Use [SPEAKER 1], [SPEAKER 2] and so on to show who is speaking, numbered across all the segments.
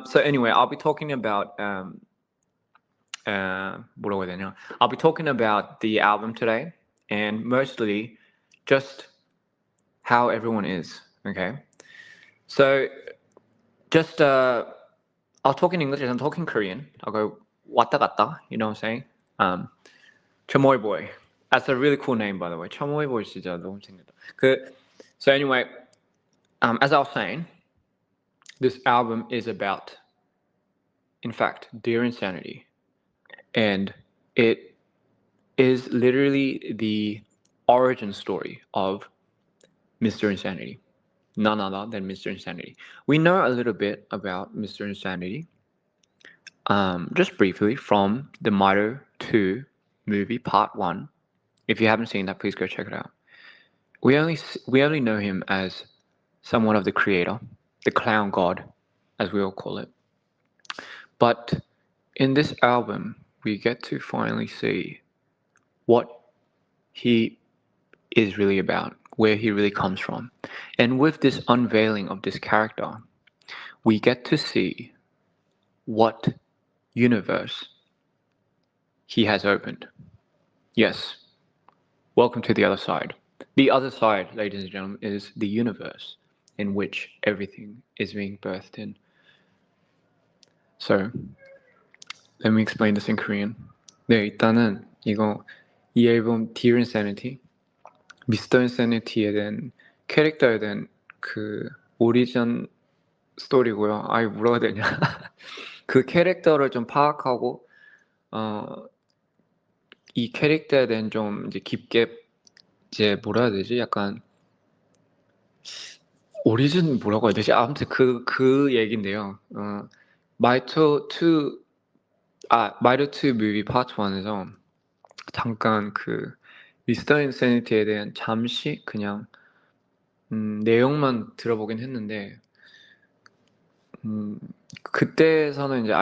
[SPEAKER 1] So anyway, I'll be talking about 뭐라고 해야 되냐? I'll be talking about the album today, and mostly just how everyone is. Okay, so just I'll talk in English and I'll talk in Korean. I'll go 왔다 갔다. You know what I'm saying? Chamoy Boy. That's a really cool name, by the way. Chamoy Boy 진짜 너무 재밌다. So anyway, as I was saying, this album is about, in fact, Dear Insanity. And it is literally the origin story of Mr. Insanity. None other than Mr. Insanity. We know a little bit about Mr. Insanity, just briefly, from the Mario 2 movie, Part 1. If you haven't seen that, please go check it out. We only know him as somewhat of the creator, the clown god, as we all call it. But in this album, we get to finally see what he is really about, where he really comes from. And with this unveiling of this character, we get to see what universe he has opened. Yes, welcome to the other side. The other side, ladies and gentlemen, is the universe in which everything is being birthed in. So, let me explain this in Korean. 네, 일단은 이 앨범 Dear Insanity, Mr. Insanity에 대한 캐릭터에 대한 그 오리진 스토리고요. 아이 뭐라고 해야 되냐? 그 캐릭터를 좀 파악하고 이 캐릭터에 대한 좀 이제 깊게 이제 뭐라 해야 되지? 약간 오리진 뭐라고 해야 되지? 아무튼 그 얘긴데요. 마이토 2 뮤비 파트 1에서 잠깐 그 미스터 인세니티에 대한 잠시 그냥 내용만 들어보긴 했는데 그때서는 이제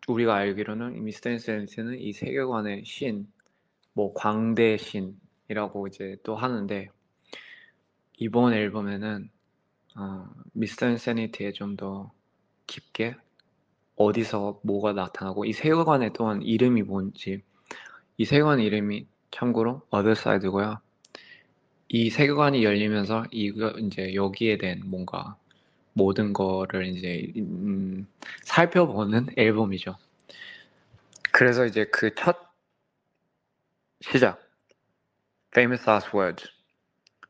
[SPEAKER 1] 우리가 알기로는 이 미스터 인세니티는 이 세계관의 신, 뭐 광대 신이라고 이제 또 하는데 이번 앨범에는 미스터 인세니티에 좀 더 깊게 어디서 뭐가 나타나고 이 세계관에 또한 이름이 뭔지 이 세계관 이름이 참고로 Other Side고요. 이 세계관이 열리면서 이거 이제 여기에 대한 뭔가 모든 거를 이제 살펴보는 앨범이죠. 그래서 이제 그 첫 시작, Famous Last Words.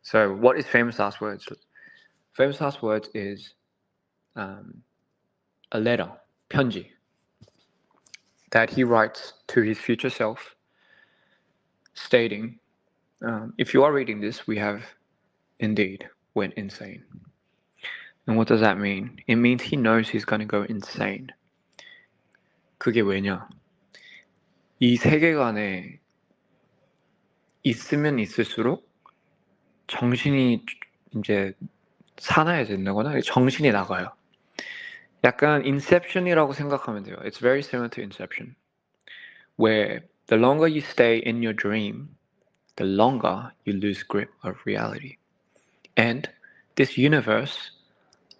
[SPEAKER 1] So, what is Famous Last Words? Famous Last Words is a letter, 편지, that he writes to his future self, stating, if you are reading this, we have indeed went insane. And what does that mean? It means he knows he's going to go insane. 그게 왜냐? 이 세계관에 있으면 있을수록 정신이 이제 사나워야 된다거나 정신이 나가요. 약간 Inception이라고 생각하면 돼요. It's very similar to Inception, where the longer you stay in your dream, the longer you lose grip of reality. And this universe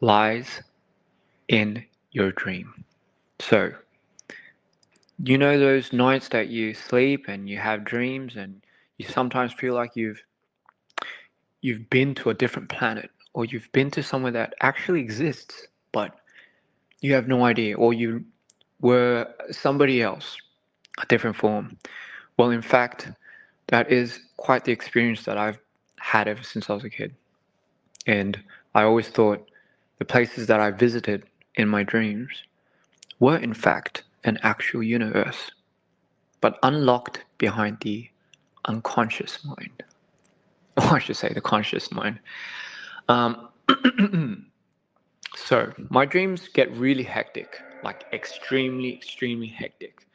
[SPEAKER 1] lies in your dream. So, you know those nights that you sleep and you have dreams and you sometimes feel like you've been to a different planet or you've been to somewhere that actually exists, but you have no idea, or you were somebody else, a different form. Well, in fact, that is quite the experience that I've had ever since I was a kid. And I always thought the places that I visited in my dreams were in fact an actual universe, but unlocked behind the unconscious mind. Or I should say the conscious mind. So, my dreams get really hectic, like extremely, extremely hectic.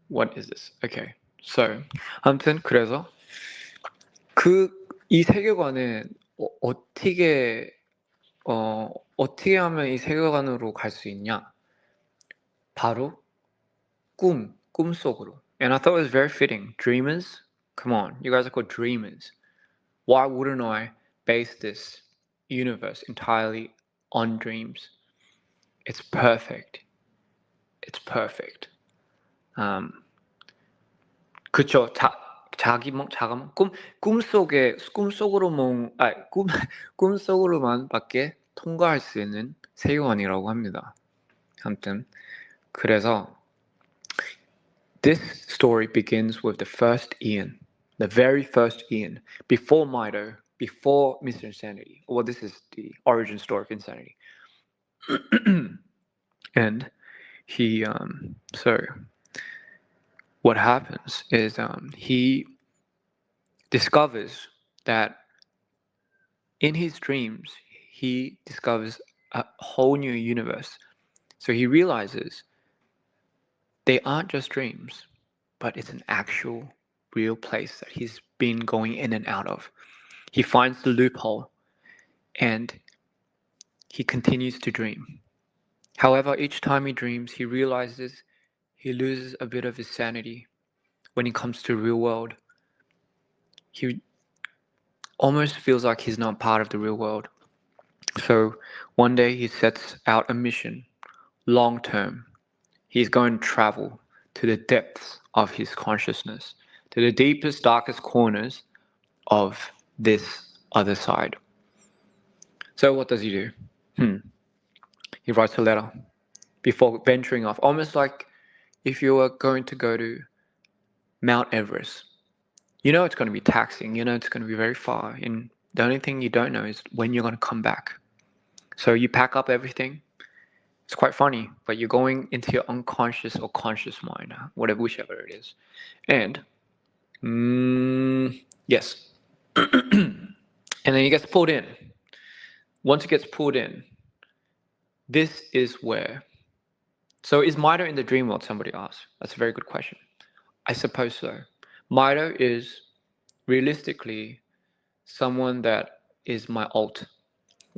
[SPEAKER 1] What is this? Okay, so 아무튼 그래서 이 세계관에 어떻게 하면 이 세계관으로 갈 수 있냐? 바로 꿈속으로. And I thought it was very fitting. Dreamers, come on, you guys are called dreamers. Why wouldn't I base this universe entirely on dreams? It's perfect. It's perfect. 그쵸. 자가몽 꿈속으로만밖에 통과할 수 있는 세계관이라고 합니다. 아무튼 그래서 this story begins with the first Ian, the very first Ian, before Mido, before Mr. Insanity. Well, this is the origin story of Insanity. And he, so what happens is he discovers that in his dreams, he discovers a whole new universe. So he realizes they aren't just dreams, but it's an actual, real place that he's been going in and out of. He finds the loophole and he continues to dream. However, each time he dreams, he realizes he loses a bit of his sanity when it comes to real world. He almost feels like he's not part of the real world. So one day he sets out a mission, long term. He's going to travel to the depths of his consciousness, to the deepest, darkest corners of this other side. So what does he do? He writes a letter before venturing off, almost like if you were going to go to Mount Everest. You know it's going to be taxing, you know it's going to be very far, and the only thing you don't know is when you're going to come back. So you pack up everything. It's quite funny, but you're going into your unconscious or conscious mind, whichever it is. And, yes. And then he gets pulled in. Once he gets pulled in, this is where... So is Mido in the dream world, somebody asked. That's a very good question. I suppose so. Mido is realistically someone that is my alt.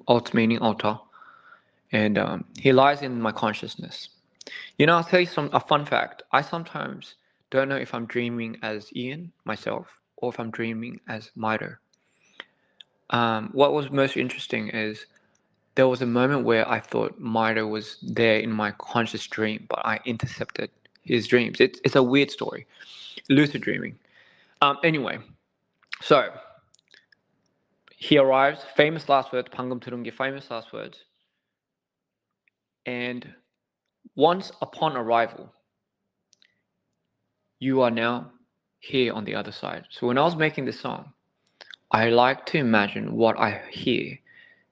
[SPEAKER 1] Alt meaning altar. And he lies in my consciousness. You know, I'll tell you a fun fact. I sometimes don't know if I'm dreaming as Ian, myself, or if I'm dreaming as Mido. What was most interesting is there was a moment where I thought Mido was there in my conscious dream, but I intercepted his dreams. It's a weird story. Lucid dreaming. Anyway, so he arrives, famous last words, 방금 들은 게 famous last words. And once upon arrival, you are now here on the other side. So when I was making this song, I like to imagine what I hear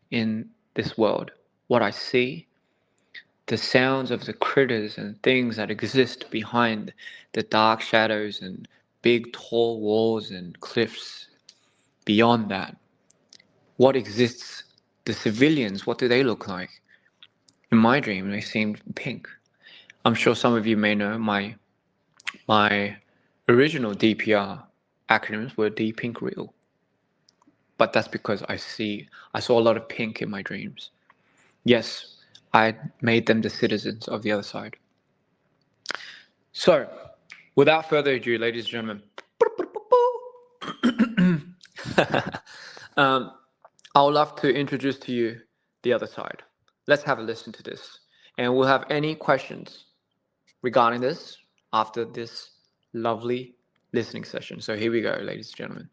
[SPEAKER 1] in this world, what I see, the sounds of the critters and things that exist behind the dark shadows and big tall walls and cliffs. Beyond that, what exists, the civilians, what do they look like? In my dream, they seemed pink. I'm sure some of you may know my original DPR acronyms were D Pink Real. But that's because I saw a lot of pink in my dreams. Yes, I made them the citizens of the other side. So, without further ado, ladies and gentlemen, I would love to introduce to you the other side. Let's have a listen to this. And we'll have any questions regarding this after this lovely listening session. So here we go, ladies and gentlemen.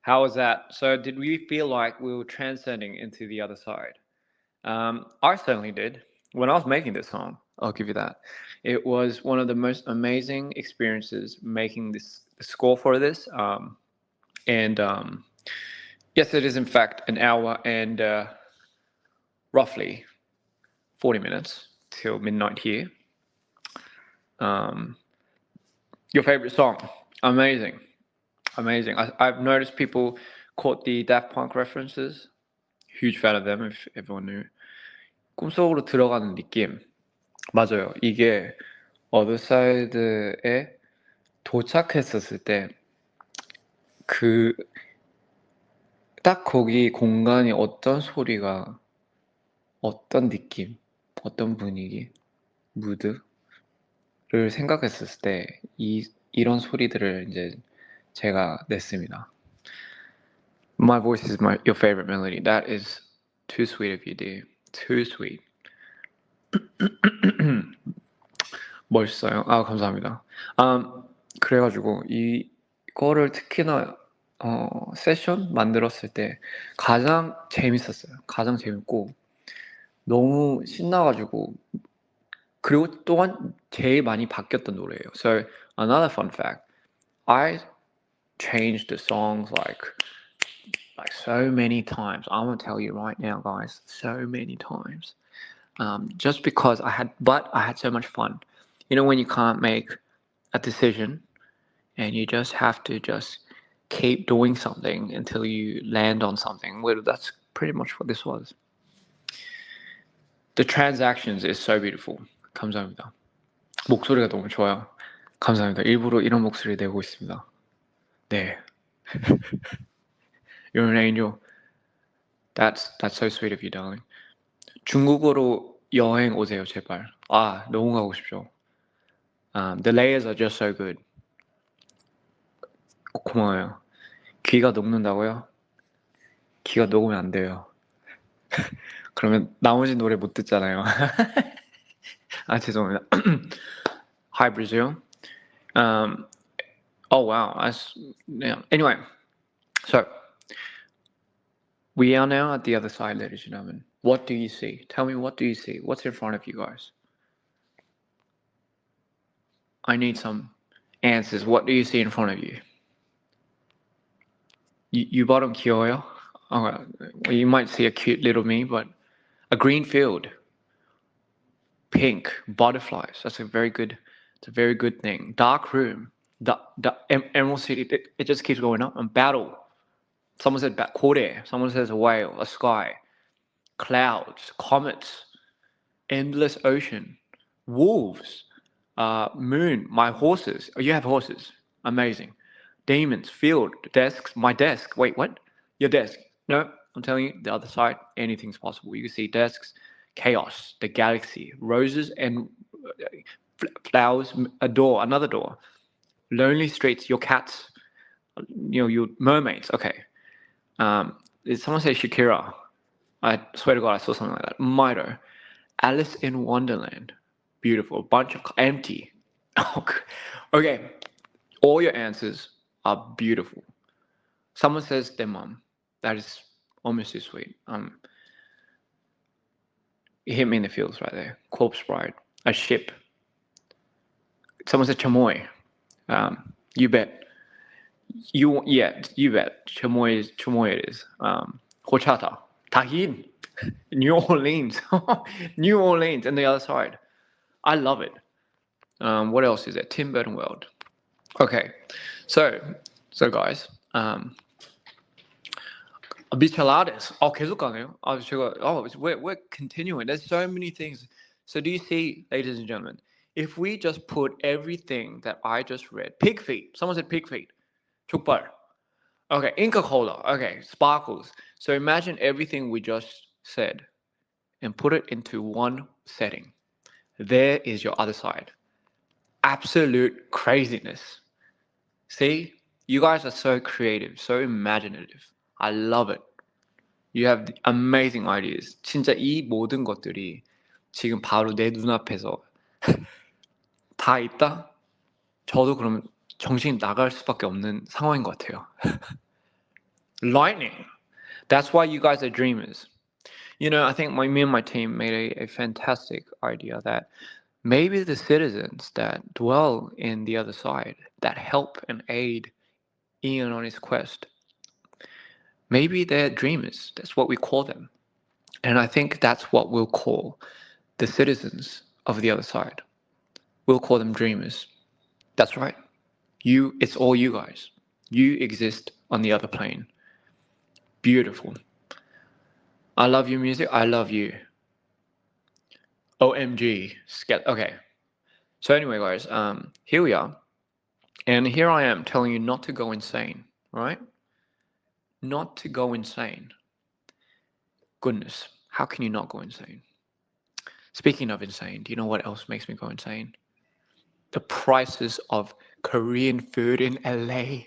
[SPEAKER 1] How was that? So did we feel like we were transcending into the other side? I certainly did. When I was making this song, I'll give you that. It was one of the most amazing experiences making this score for this. Yes, it is in fact an hour and roughly 40 minutes till midnight here. Your favorite song? Amazing. I've noticed people caught the Daft Punk references. Huge fan of them, if everyone knew. 꿈속으로 들어가는 느낌. 맞아요. 이게 어드사이드에 도착했었을 때 딱 거기 공간이 어떤 소리가, 어떤 느낌, 어떤 분위기, 무드를 생각했었을 때 이런 소리들을 이제 제가 냈습니다. My voice is your favorite melody. That is too sweet of you, dear. Too sweet. 멋있어요. 아, 감사합니다. 그래가지고 이거를 특히나 세션 만들었을 때 가장 재밌었어요. 가장 재밌고 너무 신나가지고 그리고 또한 제일 많이 바뀌었던 노래예요. So another fun fact, I changed the songs like so many times. I'm gonna tell you right now, guys, so many times. Just because I had so much fun. You know when you can't make a decision and you just have to just keep doing something until you land on something. Well, that's pretty much what this was. The transactions is so beautiful. 감사합니다. 목소리가 너무 좋아요. 감사합니다. 일부러 이런 목소리 내고 있습니다. 네. You're an angel. That's so sweet of you, darling. 중국으로 여행 오세요, 제발. 아, 너무 가고 싶죠. The layers are just so good. 고마워요. 귀가 녹는다고요? 귀가 녹으면 안 돼요. 그러면 나머지 노래 못 듣잖아요. 아, 죄송합니다. Hi, Brazil. Oh, wow. Yeah. Anyway, so we are now at the other side, ladies and gentlemen. What do you see? Tell me, what do you see? What's in front of you guys? I need some answers. What do you see in front of you? You bottom 귀여워요? Well, you might see a cute little me, but a green field, pink, butterflies. That's a very good thing. Dark room, Emerald City. It just keeps going up. And battle. Someone said 고래. Someone says a whale, a sky, clouds, comets, endless ocean, wolves, moon, my horses. Oh, you have horses. Amazing. Demons, field, desks, my desk. Wait, what? Your desk. No, I'm telling you, the other side, anything's possible. You can see desks, chaos, the galaxy, roses and flowers, a door, another door. Lonely streets, your cats, your mermaids. Okay. Did someone say Shakira? I swear to God, I saw something like that. Mito. Alice in Wonderland. Beautiful. Bunch of empty. Okay. All your answers are beautiful. Someone says their mum. That is almost too sweet. It hit me in the feels right there. Corpse Bride. A ship. Someone said chamoy. You bet. You bet. Chamoy it is. Horchata. Tahin. New Orleans. New Orleans and the other side. I love it. What else is there? Tim Burton World. Okay. So guys. Bichaladas. 계속 가네요. we're continuing. There's so many things. So do you see, ladies and gentlemen, if we just put everything that I just read, pig feet. Someone said pig feet. 족발. Okay, Inca Cola. Okay, sparkles. So imagine everything we just said and put it into one setting. There is your other side. Absolute craziness. See? You guys are so creative, so imaginative. I love it. You have amazing ideas. 진짜 이 모든 것들이 지금 바로 내 눈앞에서 다 있다? 저도 그러면 정신이 나갈 수밖에 없는 상황인 것 같아요. Lightning. That's why you guys are dreamers. I think me and my team made a fantastic idea that maybe the citizens that dwell in the other side, that help and aid Ian on his quest, maybe they're dreamers. That's what we call them. And I think that's what we'll call the citizens of the other side. We'll call them dreamers. That's right. It's all you guys. You exist on the other plane. Beautiful. I love your music. I love you. OMG. Okay. So anyway, guys, here we are. And here I am telling you not to go insane, right? Not to go insane. Goodness, how can you not go insane? Speaking of insane, do you know what else makes me go insane? The prices of Korean food in LA.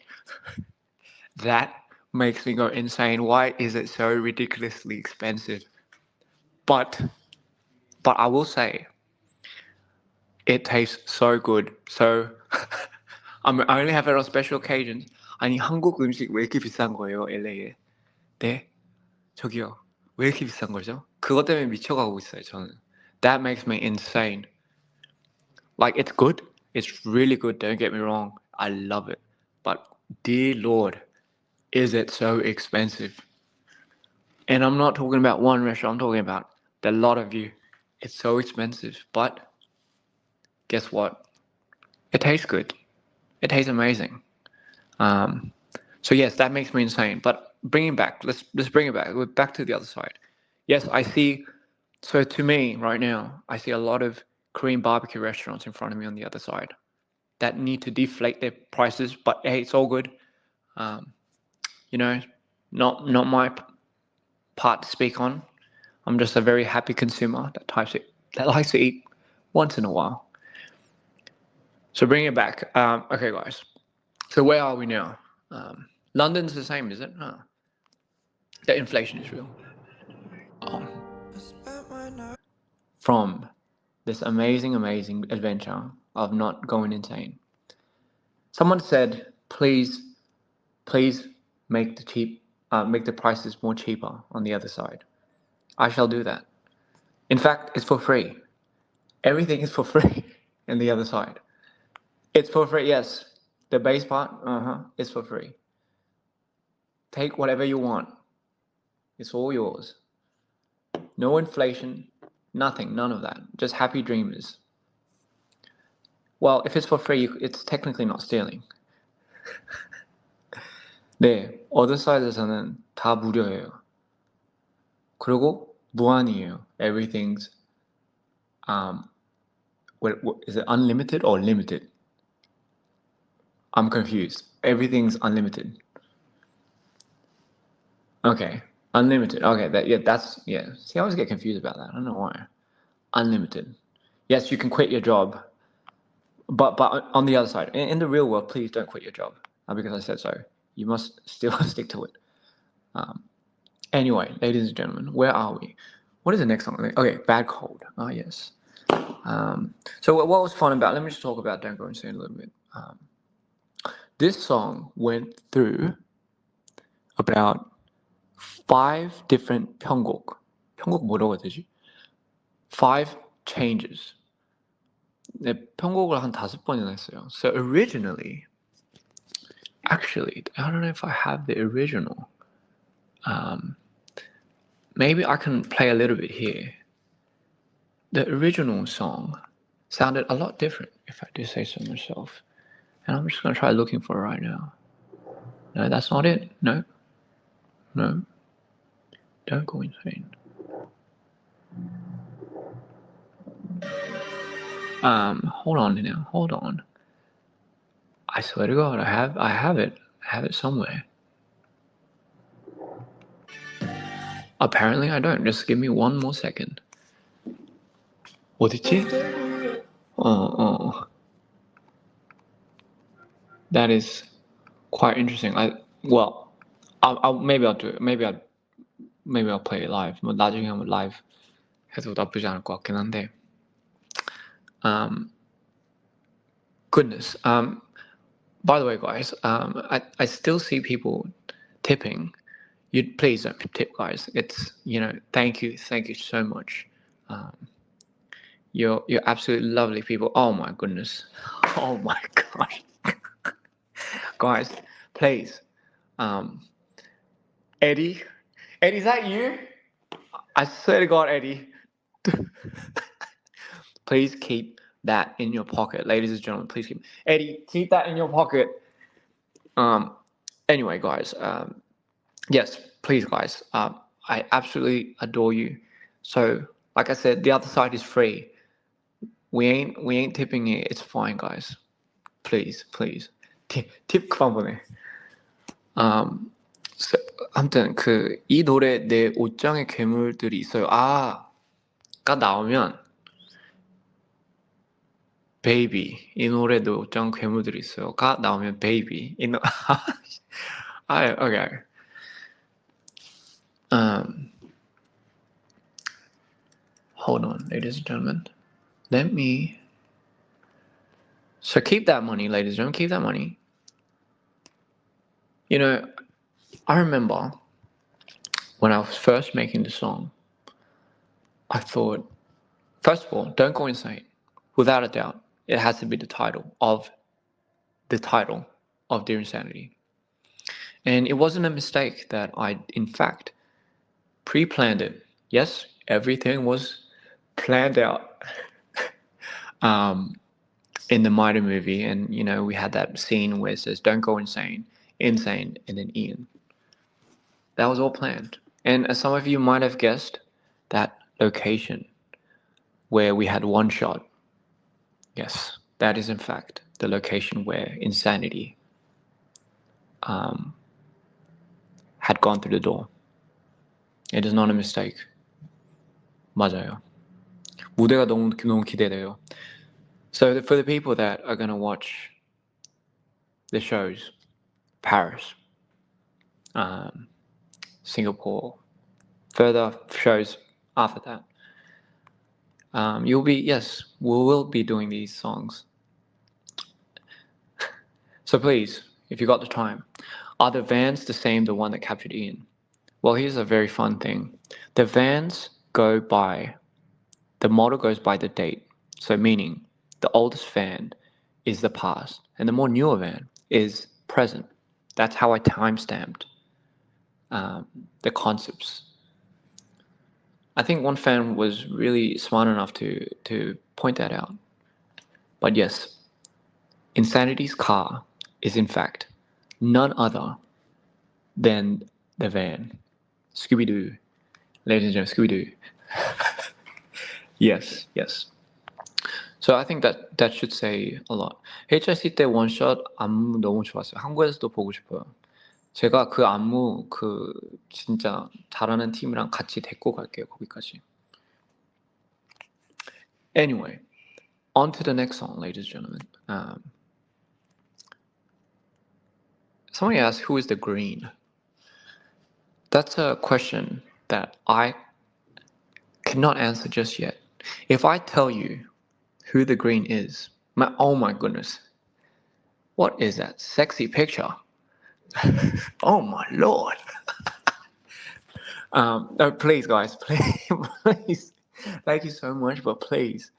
[SPEAKER 1] That makes me go insane. Why is it so ridiculously expensive? But I will say, It tastes so good. So I only have it on special occasions. 아니 한국 음식 왜 이렇게 비싼 거예요, LA에? 네, 저기요. 왜 이렇게 비싼 거죠? 그것 때문에 미쳐가고 있어요, 저는. That makes me insane. Like it's good. It's really good. Don't get me wrong. I love it. But dear Lord, is it so expensive? And I'm not talking about one restaurant. I'm talking about the lot of you. It's so expensive. But guess what? It tastes good. It tastes amazing. So yes, that makes me insane. But bring it back. Let's bring it back. We're back to the other side. Yes, I see. So to me, right now, I see a lot of Korean barbecue restaurants in front of me on the other side that need to deflate their prices. But hey, it's all good. You know, not my part to speak on. I'm just a very happy consumer that likes to eat once in a while. So bring it back. Okay, guys. So where are we now? London's the same, is it? The inflation is real. From this amazing adventure of not going insane. Someone said, please make the prices more cheaper on the other side. I shall do that. In fact, it's for free. Everything is for free in the other side. It's for free, yes. The base part, is for free. Take whatever you want. It's all yours. No inflation, nothing, none of that. Just happy dreamers. Well, if it's for free, it's technically not stealing. 네, other side에서는 다 무료예요. 그리고 무한이에요. Everything's what is it unlimited or limited? I'm confused. Everything's unlimited. Okay, unlimited. Okay, that's. See, I always get confused about that. I don't know why. Unlimited. Yes, you can quit your job, but on the other side, in the real world, please don't quit your job because I said so. You must still stick to it. Anyway, ladies and gentlemen, where are we? What is the next song? Okay, Bad Cold. Ah, yes. So what was fun about? Let me just talk about Don't Go Insane a little bit. This song went through about 5 different 편곡. 편곡 뭐라고 해야 되지? 5 changes. 네, 편곡을 한 5번이나 했어요. So originally, actually, I don't know if I have the original. Maybe I can play a little bit here. The original song sounded a lot different, if I do say so myself. And I'm just going to try looking for it right now. No, that's not it. No. Don't go insane. Hold on now. Hold on. I swear to God, I have it. I have it somewhere. Apparently I don't. Just give me one more second. 어딨지? That is quite interesting. Maybe I'll do it. Maybe I'll play it live. 뭐 나중에 한번 live 해도 나쁘지 않을 것 같긴 한데. Goodness. By the way, guys, I still see people tipping. You please don't tip, guys. It's thank you so much. You're absolutely lovely people. Oh my goodness. Oh my gosh. Guys, please. Eddie, is that you? I swear to God, Eddie. Please keep that in your pocket, ladies and gentlemen. Please keep that in your pocket. Anyway, guys. Yes, please, guys. I absolutely adore you. So, like I said, the other side is free. We ain't tipping it. It's fine, guys. Please. 팁 그만 보내. 아무튼 이 노래 내 옷장에 괴물들이 있어요. 가 나오면 베이비 이 노래 내 옷장 괴물들이 있어요. 가 나오면 베이비 okay. Hold on, ladies and gentlemen. Let me So keep that money, ladies and gentlemen, keep that money. You know, I remember when I was first making the song, I thought, first of all, Don't Go Insane. Without a doubt, it has to be the title of Dear Insanity. And it wasn't a mistake that I, in fact, pre-planned it. Yes, everything was planned out in the Mighty movie, and we had that scene where it says "Don't go insane," insane, and then Ian. That was all planned. And as some of you might have guessed, that location where we had one shot, yes, that is in fact the location where Insanity had gone through the door. It is not a mistake. 맞아요. 무대가 너무 너무 기대돼요. So for the people that are gonna watch the shows, Paris, Singapore, further shows after that, we will be doing these songs. So please, if you got the time, are the vans the same, the one that captured Ian? Well, here's a very fun thing. The vans the model goes by the date. So meaning the oldest van is the past and the more newer van is present. That's how I time-stamped the concepts. I think one fan was really smart enough to point that out. But yes, Insanity's car is in fact none other than the van. Scooby-Doo. Ladies and gentlemen, Scooby-Doo. Yes, yes. So I think that should say a lot. HIC 때 원샷 안무 너무 좋았어요. 한국에서도 보고 싶어요. 제가 그 안무 진짜 잘하는 팀이랑 같이 데리고 갈게요. 거기까지. Anyway, on to the next song, ladies and gentlemen. Somebody asked, who is the green? That's a question that I cannot answer just yet. If I tell you who the green is, oh my goodness. What is that sexy picture? Oh my lord. No, please guys, please. Thank you so much, but please.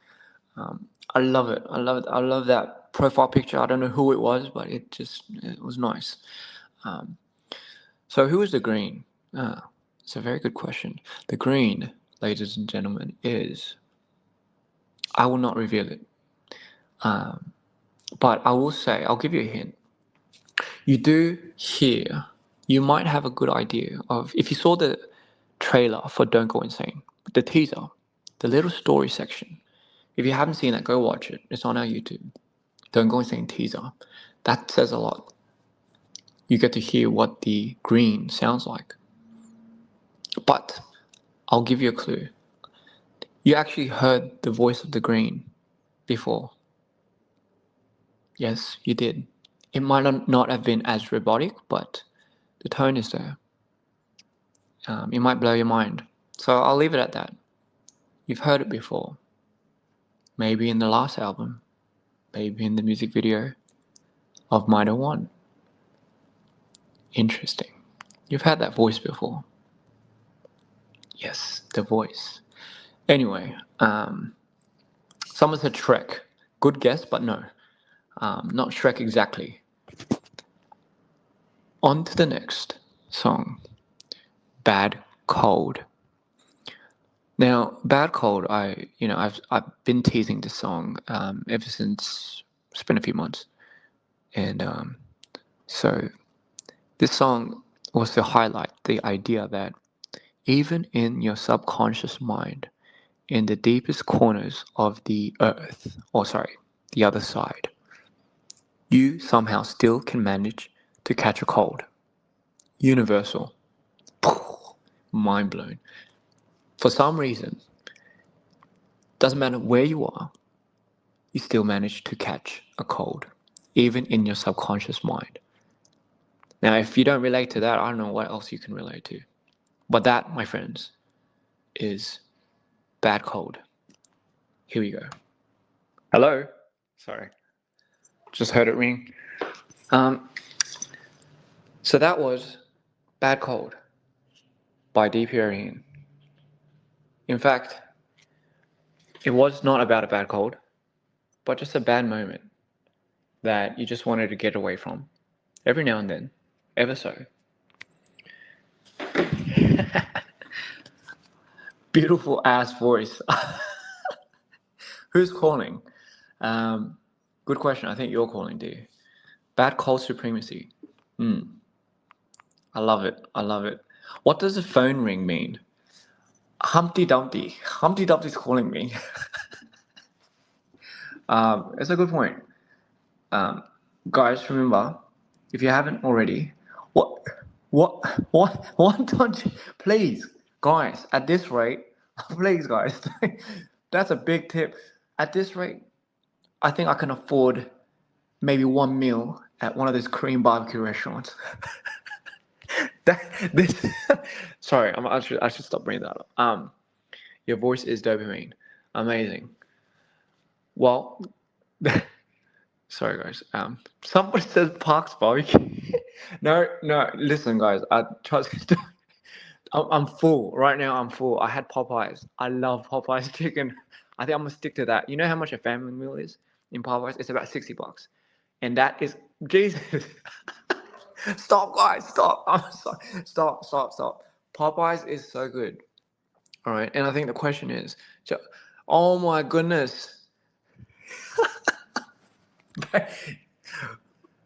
[SPEAKER 1] I love it. I love that profile picture. I don't know who it was, but it was nice. So who is the green? It's a very good question. The green, ladies and gentlemen, is, I will not reveal it. But I will say, I'll give you a hint. You might have a good idea of, if you saw the trailer for Don't Go Insane, the teaser, the little story section. If you haven't seen that, go watch it. It's on our YouTube. Don't Go Insane teaser. That says a lot. You get to hear what the green sounds like. But I'll give you a clue. You actually heard the voice of the green before. Yes, you did. It might not have been as robotic, but the tone is there. It might blow your mind. So I'll leave it at that. You've heard it before. Maybe in the last album. Maybe in the music video of Mido One. Interesting. You've had that voice before. Yes, the voice. Anyway, someone said Shrek. Good guess, but no. Not Shrek exactly. On to the next song. Bad Cold. Now, Bad Cold, I've been teasing this song ever since it's been a few months. And so this song was to highlight the idea that even in your subconscious mind, in the deepest corners of the earth, the other side, you somehow still can manage to catch a cold. Universal. Mind blown. For some reason, doesn't matter where you are, you still manage to catch a cold, even in your subconscious mind. Now, if you don't relate to that, I don't know what else you can relate to. But that, my friends, is Bad Cold. Here we go. Hello? Sorry. Just heard it ring. So that was Bad Cold by DPRN. In fact, it was not about a bad cold, but just a bad moment that you just wanted to get away from. Every now and then. Ever so. Beautiful ass voice. Who's calling? Good question. I think you're calling, dear. Bad cold supremacy. I love it. I love it. What does a phone ring mean? Humpty Dumpty. Humpty Dumpty's calling me. It's a good point. Guys, remember, if you haven't already, what don't you, please, guys, at this rate, please, guys, that's a big tip. At this rate, I think I can afford maybe one meal at one of these Korean barbecue restaurants. This, sorry, I should stop bringing that up. Your voice is dopamine, amazing. Well, sorry guys. Somebody says Parks Barbecue. No, listen guys. I trust. I'm full right now. I'm full. I had Popeyes. I love Popeyes chicken. I think I'm gonna stick to that. You know how much a family meal is in Popeyes? It's about $60, and that is Jesus. Stop, guys. Stop. I'm sorry. Stop. Popeyes is so good. All right, and I think the question is, oh my goodness.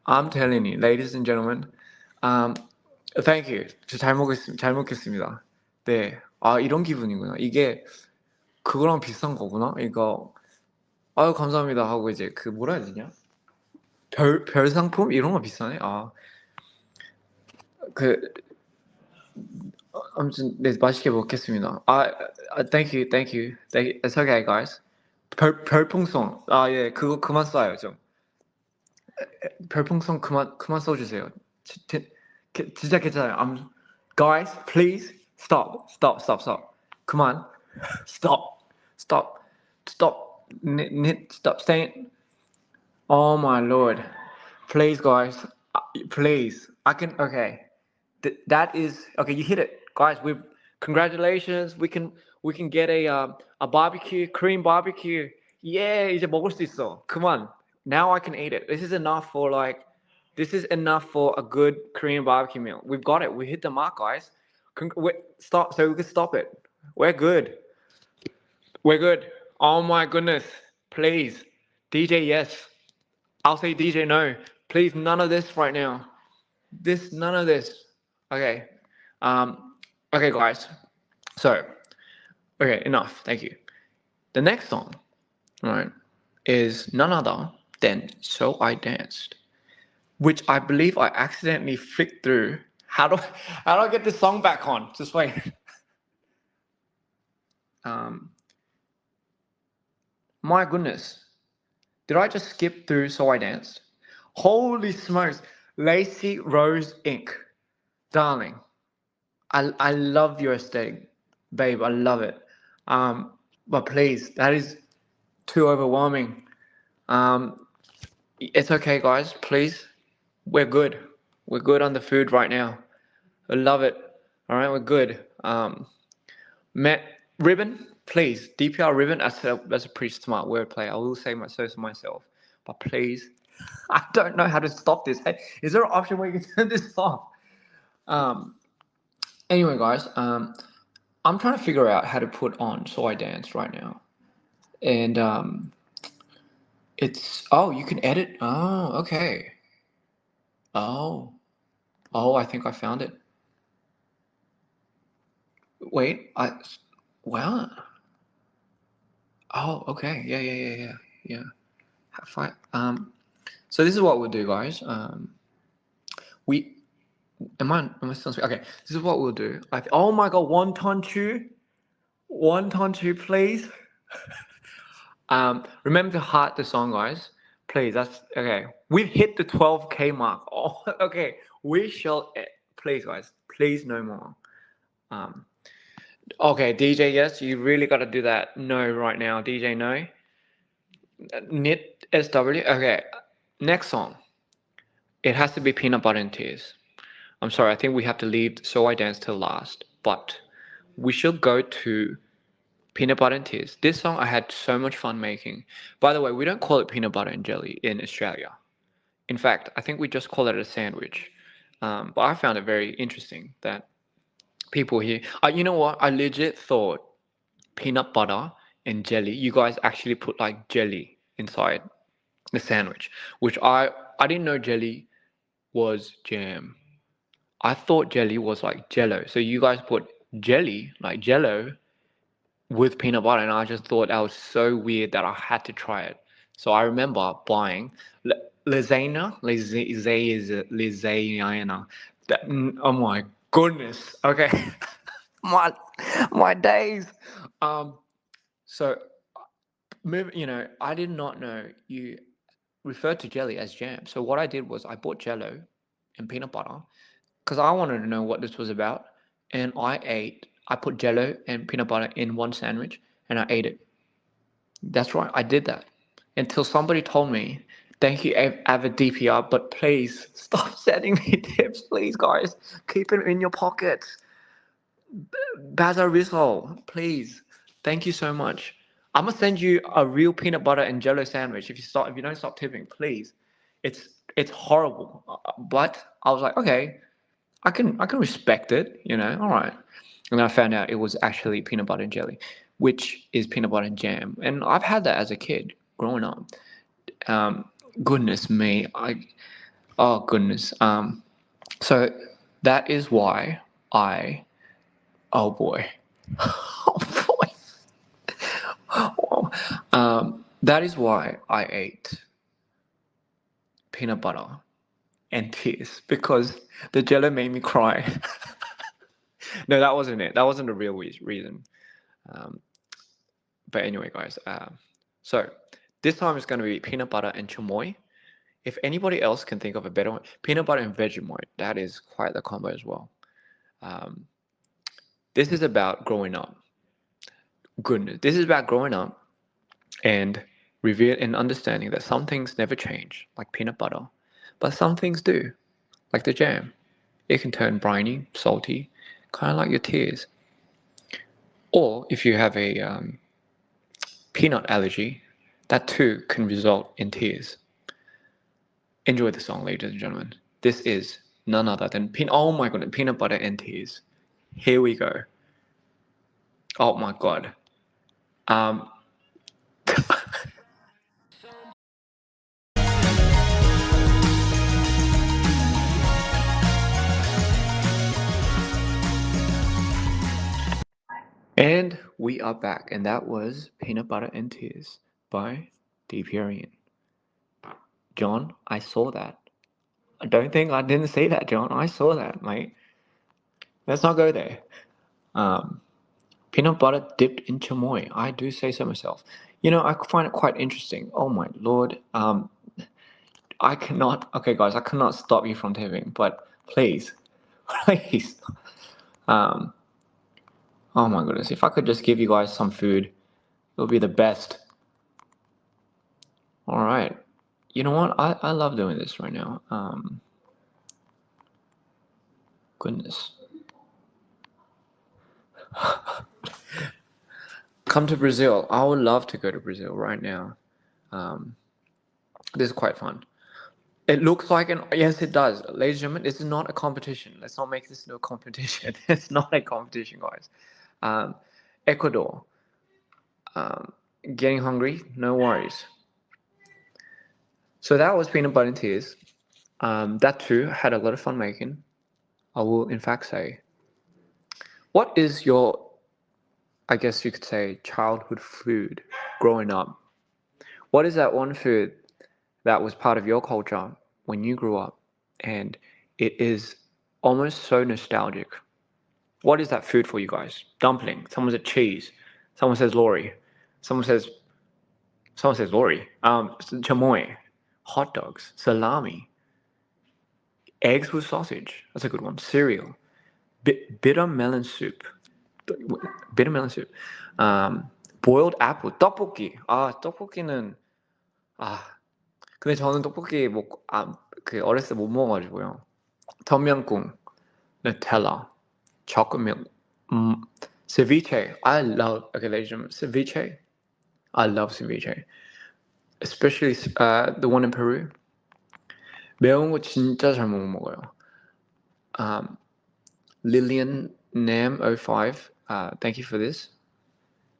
[SPEAKER 1] I'm telling you, ladies and gentlemen, thank you. 잘 먹겠습니다. 네. 아, 이런 기분이구나. 이게 그거랑 비슷한 거구나. 이거, 아유, 감사합니다 하고 이제 그 뭐라 해야 되냐? 별 상품? 이런 거 비슷하네. 아무튼, 네, 맛있게 먹겠습니다. thank you. It's okay, guys. 별풍선. 예, 그거 그만 쏴요, 좀. 별풍선 그만 써주세요. 진짜 괜찮아요. Guys, please stop. Come on, stop. Stop staying. Oh my lord, please guys, please. I can okay. That is okay. You hit it, guys. Congratulations. We can get a barbecue, Korean barbecue. Yeah, 이제 먹을 수 있어. Come on. Now I can eat it. This is enough for a good Korean barbecue meal. We've got it. We hit the mark, guys. Stop. So we can stop it. We're good. Oh my goodness. Please. DJ, yes. I'll say DJ, no. Please, none of this right now. None of this. Okay. Okay, guys. So, okay, enough. Thank you. The next song, right, is none other than So I Danced, which I believe I accidentally flicked through. How do I get this song back on? Just wait. My goodness. Did I just skip through So I Danced? Holy smokes. Lacey Rose Inc. Darling. I love your aesthetic, babe. I love it. But please, that is too overwhelming. It's okay, guys. Please, we're good. We're good on the food right now. I love it. All right, we're good. Matt Ribbon, please. DPR Ribbon. That's a pretty smart wordplay. I will say so to myself. But please, I don't know how to stop this. Hey, is there an option where you can turn this off? Anyway, guys, I'm trying to figure out how to put on So I Dance right now. And you can edit. Oh, okay. Oh, I think I found it. Wait, wow. Oh, okay. Yeah. Fine. So this is what we'll do, guys. Am I still speaking? Okay, this is what we'll do. Oh my god, wonton chu, please. Remember to heart the song, guys. Please, that's okay. We've hit the 12K mark. Oh, okay. We shall, please, guys. Please, no more. Okay, DJ, yes, you really got to do that. No, right now, DJ, no. Knit SW. Okay, next song. It has to be Peanut Butter and Tears. I'm sorry, I think we have to leave So I Dance till last, but we should go to Peanut Butter and Tears. This song I had so much fun making. By the way, we don't call it peanut butter and jelly in Australia. In fact, I think we just call it a sandwich. But I found it very interesting that people here. You know what? I legit thought peanut butter and jelly. You guys actually put like jelly inside the sandwich, which I didn't know jelly was jam. I thought jelly was like jello. So you guys put jelly, like jello, with peanut butter, and I just thought that was so weird that I had to try it. So I remember buying lasagna. Oh my goodness. Okay, my my days. Um. So I did not know you referred to jelly as jam. So what I did was I bought jello and peanut butter because I wanted to know what this was about. And I put jello and peanut butter in one sandwich and I ate it. That's right, I did that. Until somebody told me, thank you, Avid DPR, but please stop sending me tips, please, guys. Keep it in your pockets. Baza Rizzo, please. Thank you so much. I'm gonna send you a real peanut butter and jello sandwich if you don't stop tipping, please. It's horrible. But I was like, okay, I can respect it, all right. And then I found out it was actually peanut butter and jelly, which is peanut butter and jam. And I've had that as a kid growing up. Um, Goodness me, oh goodness. So that is why I oh boy, oh boy. That is why I ate peanut butter and tears because the jello made me cry. No, that wasn't it. That wasn't the real reason. Um, but anyway, guys. So this time it's going to be peanut butter and chamoy. If anybody else can think of a better one, peanut butter and Vegemite. That is quite the combo as well. Um, this is about growing up. Goodness, this is about growing up and reveal and understanding that some things never change, like peanut butter, but some things do, like the jam. It can turn briny, salty, kind of like your tears. Or if you have a peanut allergy, that too can result in tears. Enjoy the song, ladies and gentlemen. This is none other than oh my goodness, peanut butter and tears. Here we go. Oh my god. Um, and we are back, and that was Peanut Butter and Tears by Deep Aryan. John, I saw that. I don't think I didn't say that, John. I saw that, mate. Let's not go there. Um, Peanut butter dipped in chamoy. I do say so myself. I find it quite interesting. Oh my lord. I cannot. Okay, guys, I cannot stop you from tipping, but please, please. Um, oh my goodness. If I could just give you guys some food, it would be the best. All right. You know what? I love doing this right now. Goodness. Come to Brazil. I would love to go to Brazil right now. Um, this is quite fun. It looks like yes, it does. Ladies and gentlemen, this is not a competition. Let's not make this no competition. It's not a competition, guys. Um, Ecuador. Um, Getting hungry? No worries. So that was peanut butter and tears. That too had a lot of fun making. I will, in fact, say. What is your, I guess you could say, childhood food growing up? What is that one food that was part of your culture when you grew up, and it is almost so nostalgic? What is that food for you guys? Dumpling. Someone said cheese. Someone says lori. Someone says lori. Chamoy. Hot dogs. Salami. Eggs with sausage. That's a good one. Cereal. Bitter melon soup. Bitter melon soup. Boiled apple. Tteokbokki. 아, 떡볶이는 아, 근데 저는 떡볶이 어렸을 때 못 먹어가지고요. 텀면꿍, Nutella, chocolate milk, ceviche. Ceviche. I love ceviche, especially the one in Peru. 매운 거 진짜 잘 못 먹어요. Lillian Nam 05, thank you for this.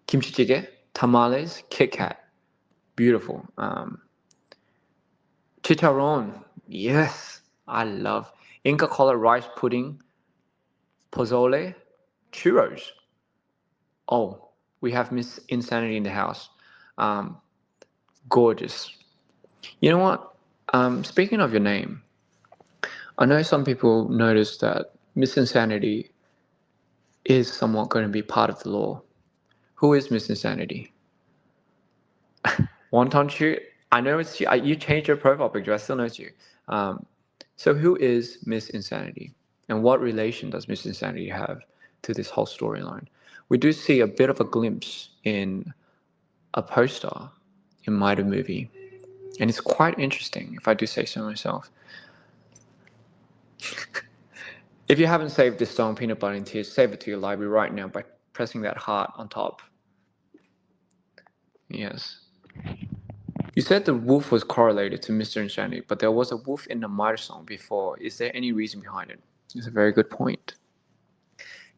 [SPEAKER 1] 김치찌개, tamales, Kit Kat, beautiful. Chicharron, yes, I love. Inca Kola rice pudding, pozole, churros. Oh, we have Miss Insanity in the house. Gorgeous. You know what? Speaking of your name, I know some people noticed that Miss Insanity is somewhat going to be part of the law. Who is Miss Insanity? Wonton Chu? I know it's you. You changed your profile picture. I still know it's you. So who is Miss Insanity? And what relation does Miss Insanity have to this whole storyline? We do see a bit of a glimpse in a poster in Maida movie. And it's quite interesting, if I do say so myself. If you haven't saved this song, Peanut Butter and Tears, save it to your library right now by pressing that heart on top. Yes. You said the wolf was correlated to Mr. Insanity, but there was a wolf in the Maida song before. Is there any reason behind it? It's a very good point.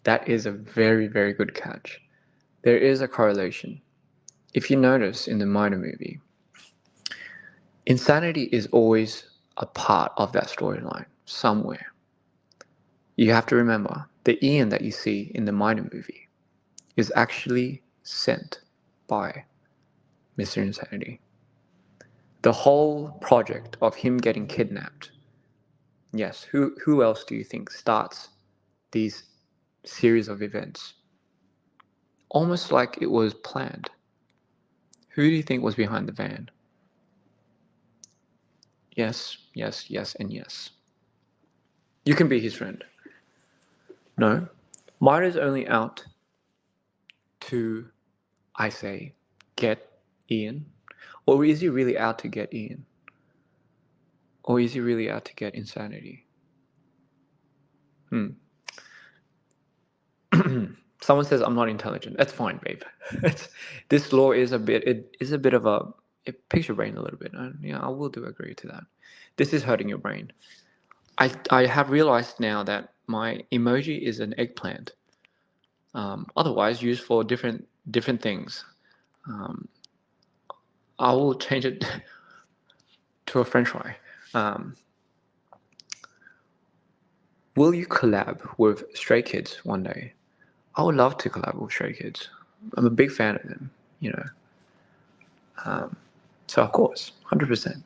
[SPEAKER 1] That is a very, very good catch. There is a correlation. If you notice in the Maida movie, insanity is always a part of that storyline somewhere. You have to remember the Ian that you see in the Maida movie is actually sent by Mr. Insanity. The whole project of him getting kidnapped. Yes, who else do you think starts these series of events? Almost like it was planned. Who do you think was behind the van? Yes, yes, yes, and yes. You can be his friend. No. Maida's only out to, I say, get Ian. Or is he really out to get Ian? Or is he really out to get Insanity? Someone says I'm not intelligent. That's fine, babe. This law is a bit of a, it picks your brain a little bit. Yeah, I will do agree to that. This is hurting your brain. I have realized now that my emoji is an eggplant. Otherwise used for different things. I will change it to a French fry. Will you collab with Stray Kids one day? I would love to collab with Stray Kids. I'm a big fan of them, you know. So of course, 100%.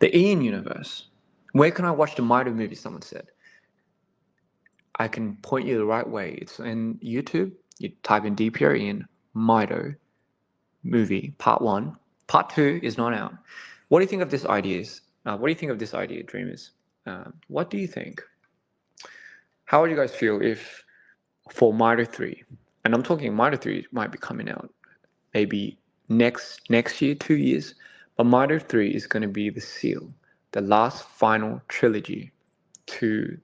[SPEAKER 1] The Ian universe. Where can I watch the Maida movie? Someone said. I can point you the right way. It's in YouTube. You type in DPR Ian Maida movie part 1. Part 2 is not out. What do you think of this idea? What do you think of this idea, Dreamers? What do you think? How would you guys feel if for Maida 3, and I'm talking Maida 3 might be coming out maybe next year, 2 years, but Maida 3 is going to be the seal, the last final trilogy to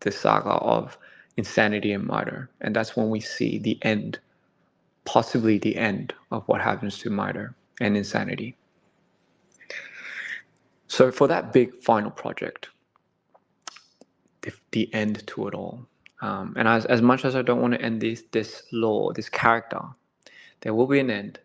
[SPEAKER 1] the saga of Insanity and Maida, and that's when we see the end, possibly the end of what happens to Maida and Insanity. So for that big final project, the end to it all, and as much as I don't want to end this lore, this character, there will be an end.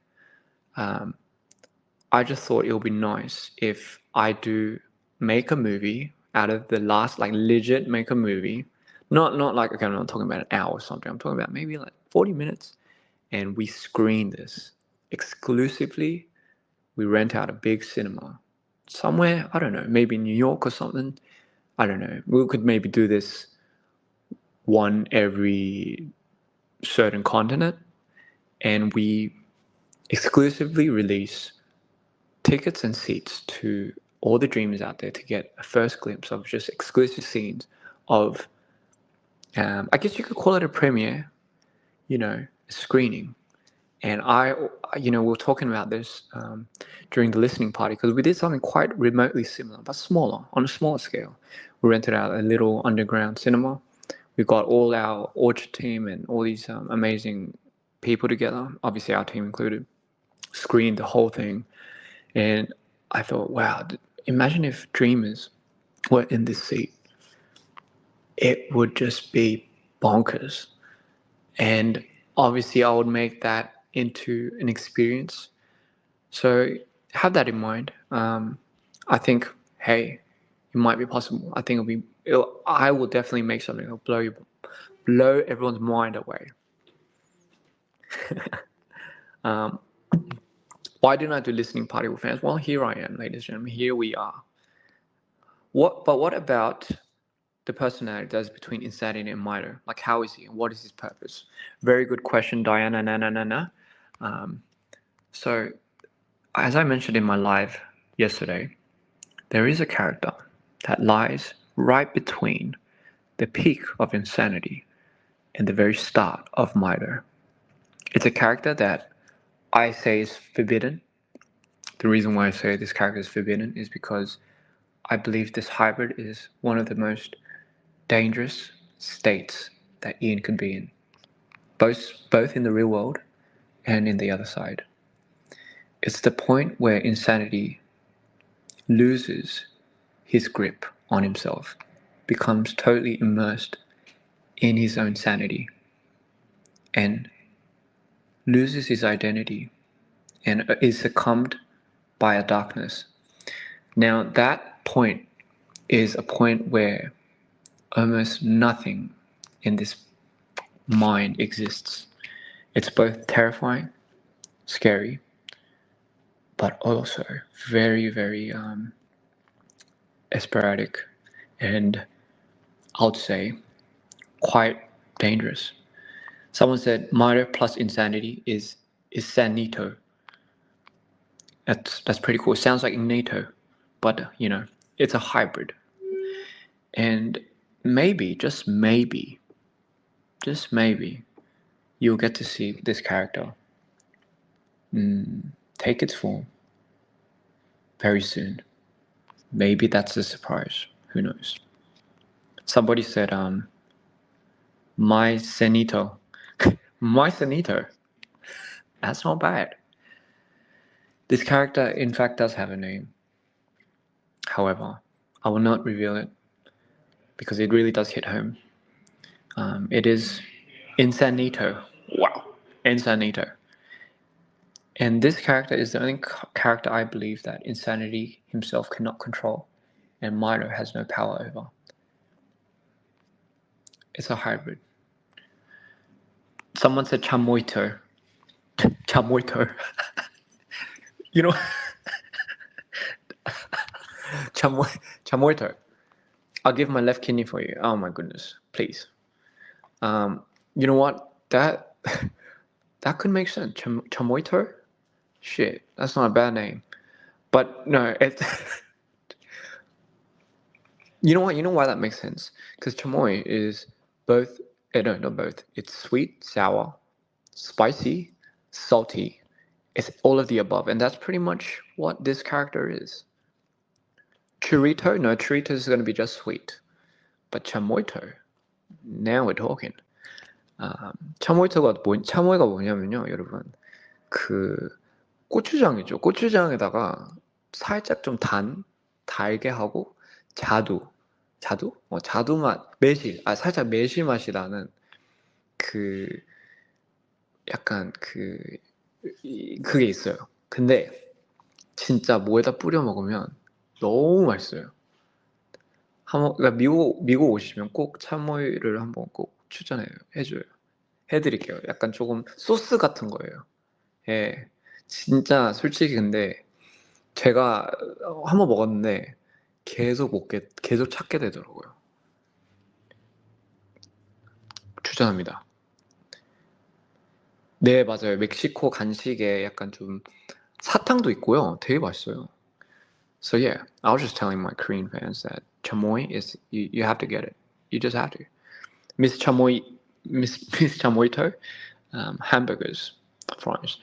[SPEAKER 1] I just thought it would be nice if I do make a movie out of the last, like legit make a movie, not like, okay, I'm not talking about an hour or something. I'm talking about maybe like 40 minutes, and we screen this exclusively. We rent out a big cinema somewhere. I don't know, maybe New York or something. I don't know. We could maybe do this one every certain continent, and we exclusively release tickets and seats to all the dreamers out there to get a first glimpse of just exclusive scenes of, I guess you could call it a premiere, you know, a screening. And we were talking about this during the listening party because we did something quite remotely similar, but smaller, on a smaller scale. We rented out a little underground cinema. We got all our Orchard team and all these amazing people together, obviously our team included, screened the whole thing. And I thought, wow, imagine if Dreamers were in this seat. It would just be bonkers. And obviously, I would make that into an experience. So have that in mind. I think, hey, it might be possible. I think I will definitely make something that'll blow everyone's mind away. Why didn't I do listening party with fans? Well, here I am, ladies and gentlemen. Here we are. What about the personality that's between Insanity and Mito? Like, how is he and what is his purpose? Very good question, Diana. So, as I mentioned in my live yesterday, there is a character that lies right between the peak of Insanity and the very start of Mito. It's a character that I say is forbidden. The reason why I say this character is forbidden is because I believe this hybrid is one of the most dangerous states that Ian could be in, both in the real world and in the other side. It's the point where Insanity loses his grip on himself, becomes totally immersed in his own sanity, and loses his identity and is succumbed by a darkness. Now, that point is a point where almost nothing in this mind exists. It's both terrifying, scary, but also very, very sporadic, and I would say quite dangerous. Someone said murder plus insanity is sanito. That's pretty cool. It sounds like NATO, but it's a hybrid. And maybe, just maybe, you'll get to see this character take its form very soon. Maybe that's a surprise. Who knows? Somebody said, my Senito. My Senito. That's not bad. This character, in fact, does have a name. However, I will not reveal it because it really does hit home. It is Insanito. Wow. Insanito. And this character is the only character I believe that Insanity himself cannot control and Mito has no power over. It's a hybrid. Someone said Chamoito. Chamoito. You know, Chamoito. I'll give my left kidney for you. Oh my goodness, please. You know what? That could make sense. Chamoito? Shit, that's not a bad name. But no, it's you know what? You know why that makes sense? Because chamoy is both. No, not both. It's sweet, sour, spicy, salty. It's all of the above, and that's pretty much what this character is. Churrito? No, churrito is going to be just sweet. But chamoito, now we're talking. cha모이가 뭐냐면요, 여러분. 그 고추장이죠. 고추장에다가 살짝 좀 달게 하고 자두 맛, 살짝 매실 맛이 나는 그 약간 그게 있어요. 근데 진짜 뭐에다 뿌려 먹으면 너무 맛있어요. 그러니까 미국 오시면 꼭 참모이를 한번 꼭 해드릴게요. 약간 조금 소스 같은 거예요. 예, 진짜 솔직히 근데 제가 한번 먹었는데 계속 찾게 되더라고요. 추천합니다. 네, 맞아요. 멕시코 간식에 약간 좀 사탕도 있고요. 되게 맛있어요. So yeah, I was just telling my Korean fans that chamoy is you have to get it. You just have to. Miss Chamoito, hamburgers Fries.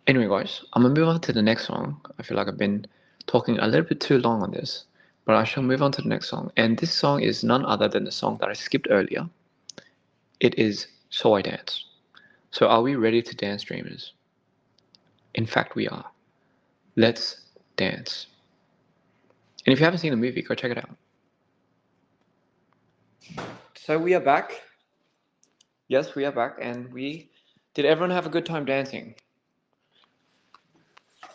[SPEAKER 1] Anyway, guys, I'm gonna move on to the next song. I feel like I've been talking a little bit too long on this, but I shall move on to the next song. And this song is none other than the song that I skipped earlier. It is So I Dance. So are we ready to dance, dreamers? In fact, we are. Let's dance. And if you haven't seen the movie, go check it out. So we are back. Yes, we are back, and did everyone have a good time dancing?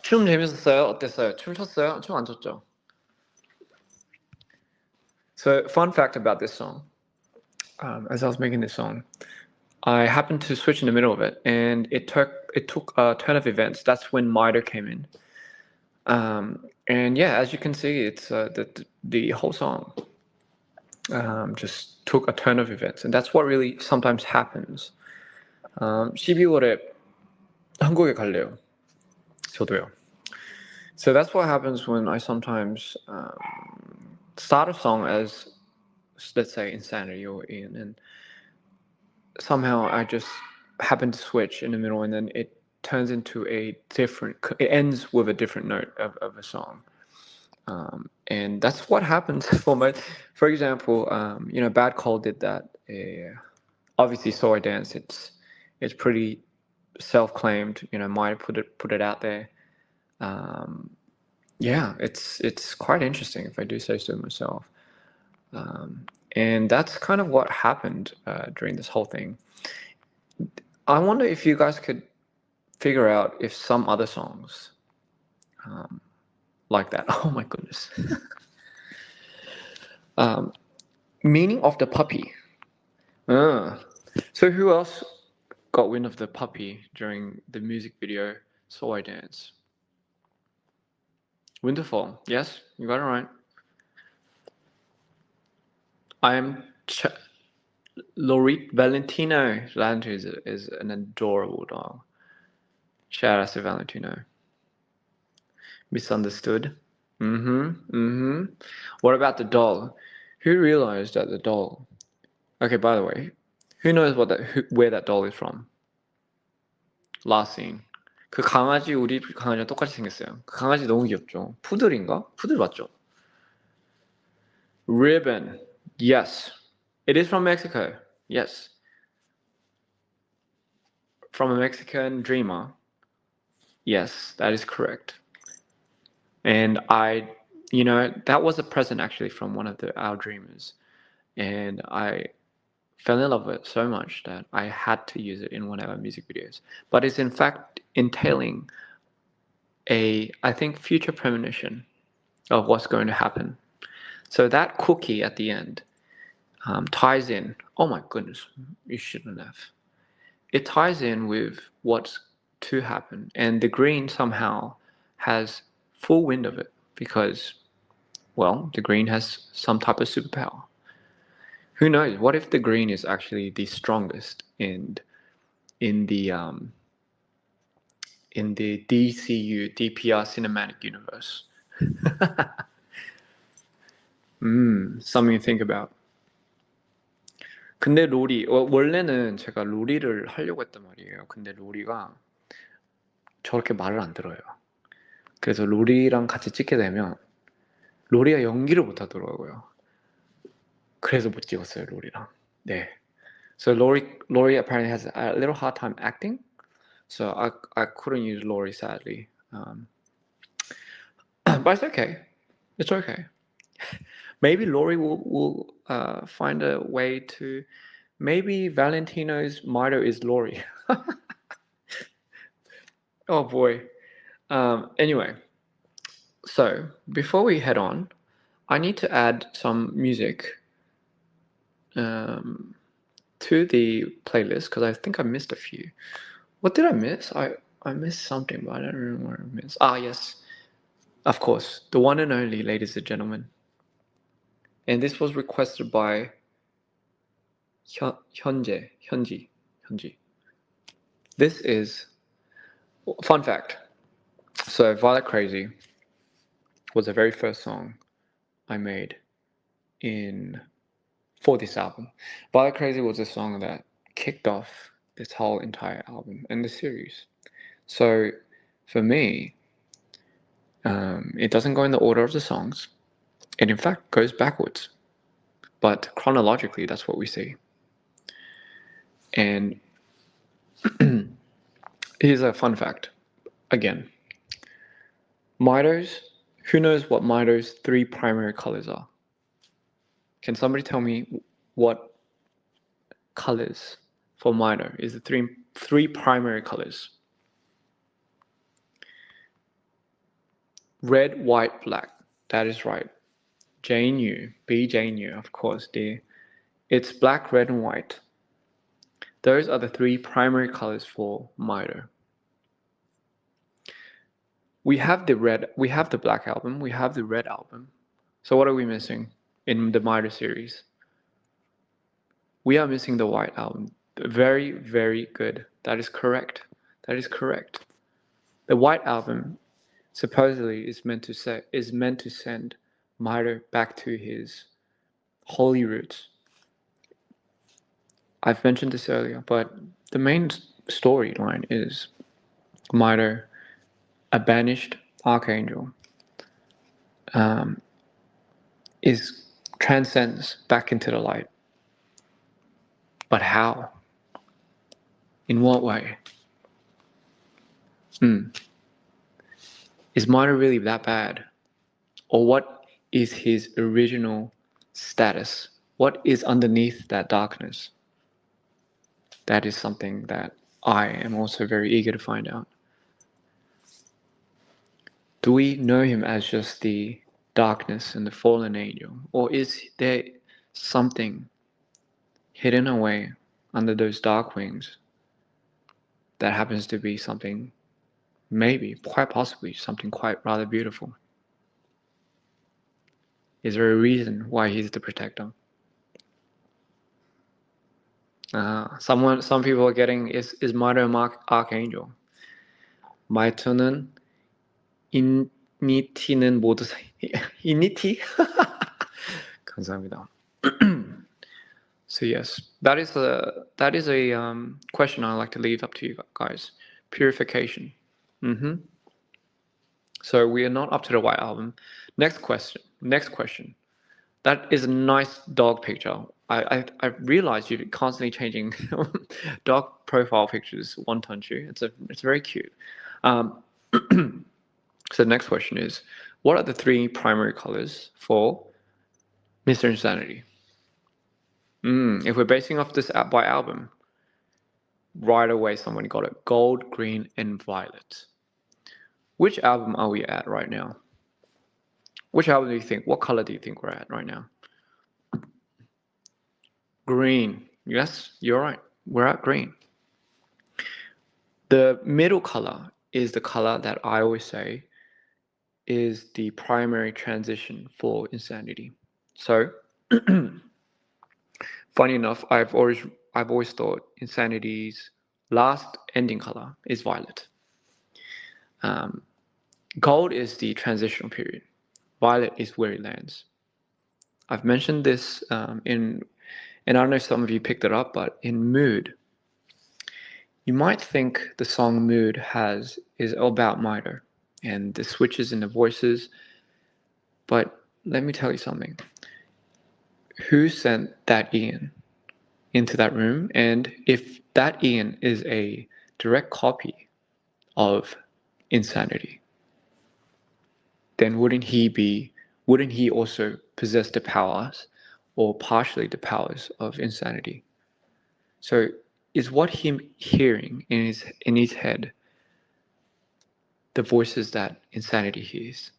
[SPEAKER 1] 춤 재밌었어요? 어땠어요? 춤 췄어요? 춤 안 췄죠? So, fun fact about this song. As I was making this song, I happened to switch in the middle of it, and it took a turn of events. That's when Mido came in. And yeah, as you can see, it's the whole song just took a turn of events, and that's what really sometimes happens. 12월에 한국에 갈래요. 저도요. So that's what happens when I sometimes start a song as, let's say, Insanity or Ian, and somehow I just happen to switch in the middle, and then it turns into it ends with a different note of a song. And that's what happens for example, Bad Call did that. Obviously, So I Dance, it's pretty self-claimed, might put it out there. Yeah, it's quite interesting if I do say so myself. And that's kind of what happened during this whole thing. I wonder if you guys could figure out if some other songs like that. Oh my goodness. Meaning of the puppy. So who else got wind of the puppy during the music video So I Dance? Winterfall. Yes, you got it right. I am Lorit Valentino. Valentino is an adorable dog. Shout out to Valentino. Misunderstood. What about the doll? Who realized that the doll? Okay, by the way, who knows where that doll is from? Last scene. 그 강아지 우리 강아지랑 똑같이 생겼어요. 그 강아지 너무 귀엽죠. 푸들인가? 푸들 맞죠? Ribbon. Yes. It is from Mexico. Yes. From a Mexican dreamer. Yes, that is correct. And that was a present actually from one of our dreamers. And I fell in love with it so much that I had to use it in one of our music videos. But it's in fact entailing I think, future premonition of what's going to happen. So that cookie at the end ties in. Oh my goodness, you shouldn't have. It ties in with what's to happen. And the green somehow has full wind of it because, well, the green has some type of superpower. Who knows? What if the green is actually the strongest in the DCU, DPR cinematic universe? Something to think about. 근데 원래는 제가 로리를 하려고 했단 말이에요. 근데 로리가 저렇게 말을 안 들어요. 그래서 로리랑 같이 찍게 되면 로리가 연기를 못 하더라고요. 그래서 못 찍었어요, 로리랑. 네. So Lori apparently has a little hard time acting. So I couldn't use Lori, sadly. But it's okay. It's okay. Maybe Lori will find a way to. Maybe Valentino's motto is Lori. Oh boy. Anyway, so before we head on, I need to add some music to the playlist because I think I missed a few. What did I miss? I missed something, but I don't remember what I missed. Ah, yes. Of course, the one and only, ladies and gentlemen. And this was requested by Hyunji. This is fun fact. So Violet Crazy was the very first song I made for this album. Violet Crazy was a song that kicked off this whole entire album and the series. So for me, it doesn't go in the order of the songs. It in fact goes backwards, but chronologically, that's what we see. And here's a fun fact. Again, Mido's, who knows what Mido's 3 primary colors are? Can somebody tell me what colors for Mido is the three primary colors? Red, white, black. That is right. JNU, BJNU, of course, dear. It's black, red, and white. Those are the 3 primary colors for Mido. We have the black album, we have the red album. So what are we missing in the Mido series? We are missing the white album. Very, very good. That is correct. That is correct. The white album supposedly is meant to send Mido back to his holy roots. I've mentioned this earlier, but the main storyline is Mido, a banished archangel, transcends back into the light. But how? In what way? Is Mido really that bad? Or what is his original status? What is underneath that darkness? That is something that I am also very eager to find out. Do we know him as just the darkness and the fallen angel? Or is there something hidden away under those dark wings that happens to be something, maybe, quite possibly, something quite rather beautiful? Is there a reason why he's the protector? Some people are getting, is Mido archangel? 마이토는 인니티는 모두 인니티? 감사합니다. So yes, that is a question I like to leave up to you guys. Purification. So we are not up to the white album. Next question. That is a nice dog picture. I realize you're constantly changing dog profile pictures, Wontonchu. It's very cute. So the next question is, what are the 3 primary colors for Mr. Insanity? If we're basing off this by album, right away someone got it. Gold, green, and violet. Which album are we at right now? Which album do you think? What color do you think we're at right now? Green. Yes, you're right. We're at green. The middle color is the color that I always say is the primary transition for Insanity. So, funny enough, I've always thought Insanity's last ending color is violet. Gold is the transitional period. Violet is where it lands. I've mentioned this and I don't know if some of you picked it up, but in Mood, you might think the song Mood is about Mido and the switches in the voices, but let me tell you something. Who sent that Ian into that room? And if that Ian is a direct copy of Insanity, then wouldn't he also possess the powers or partially the powers of Insanity? So is what him hearing in his head the voices that Insanity hears?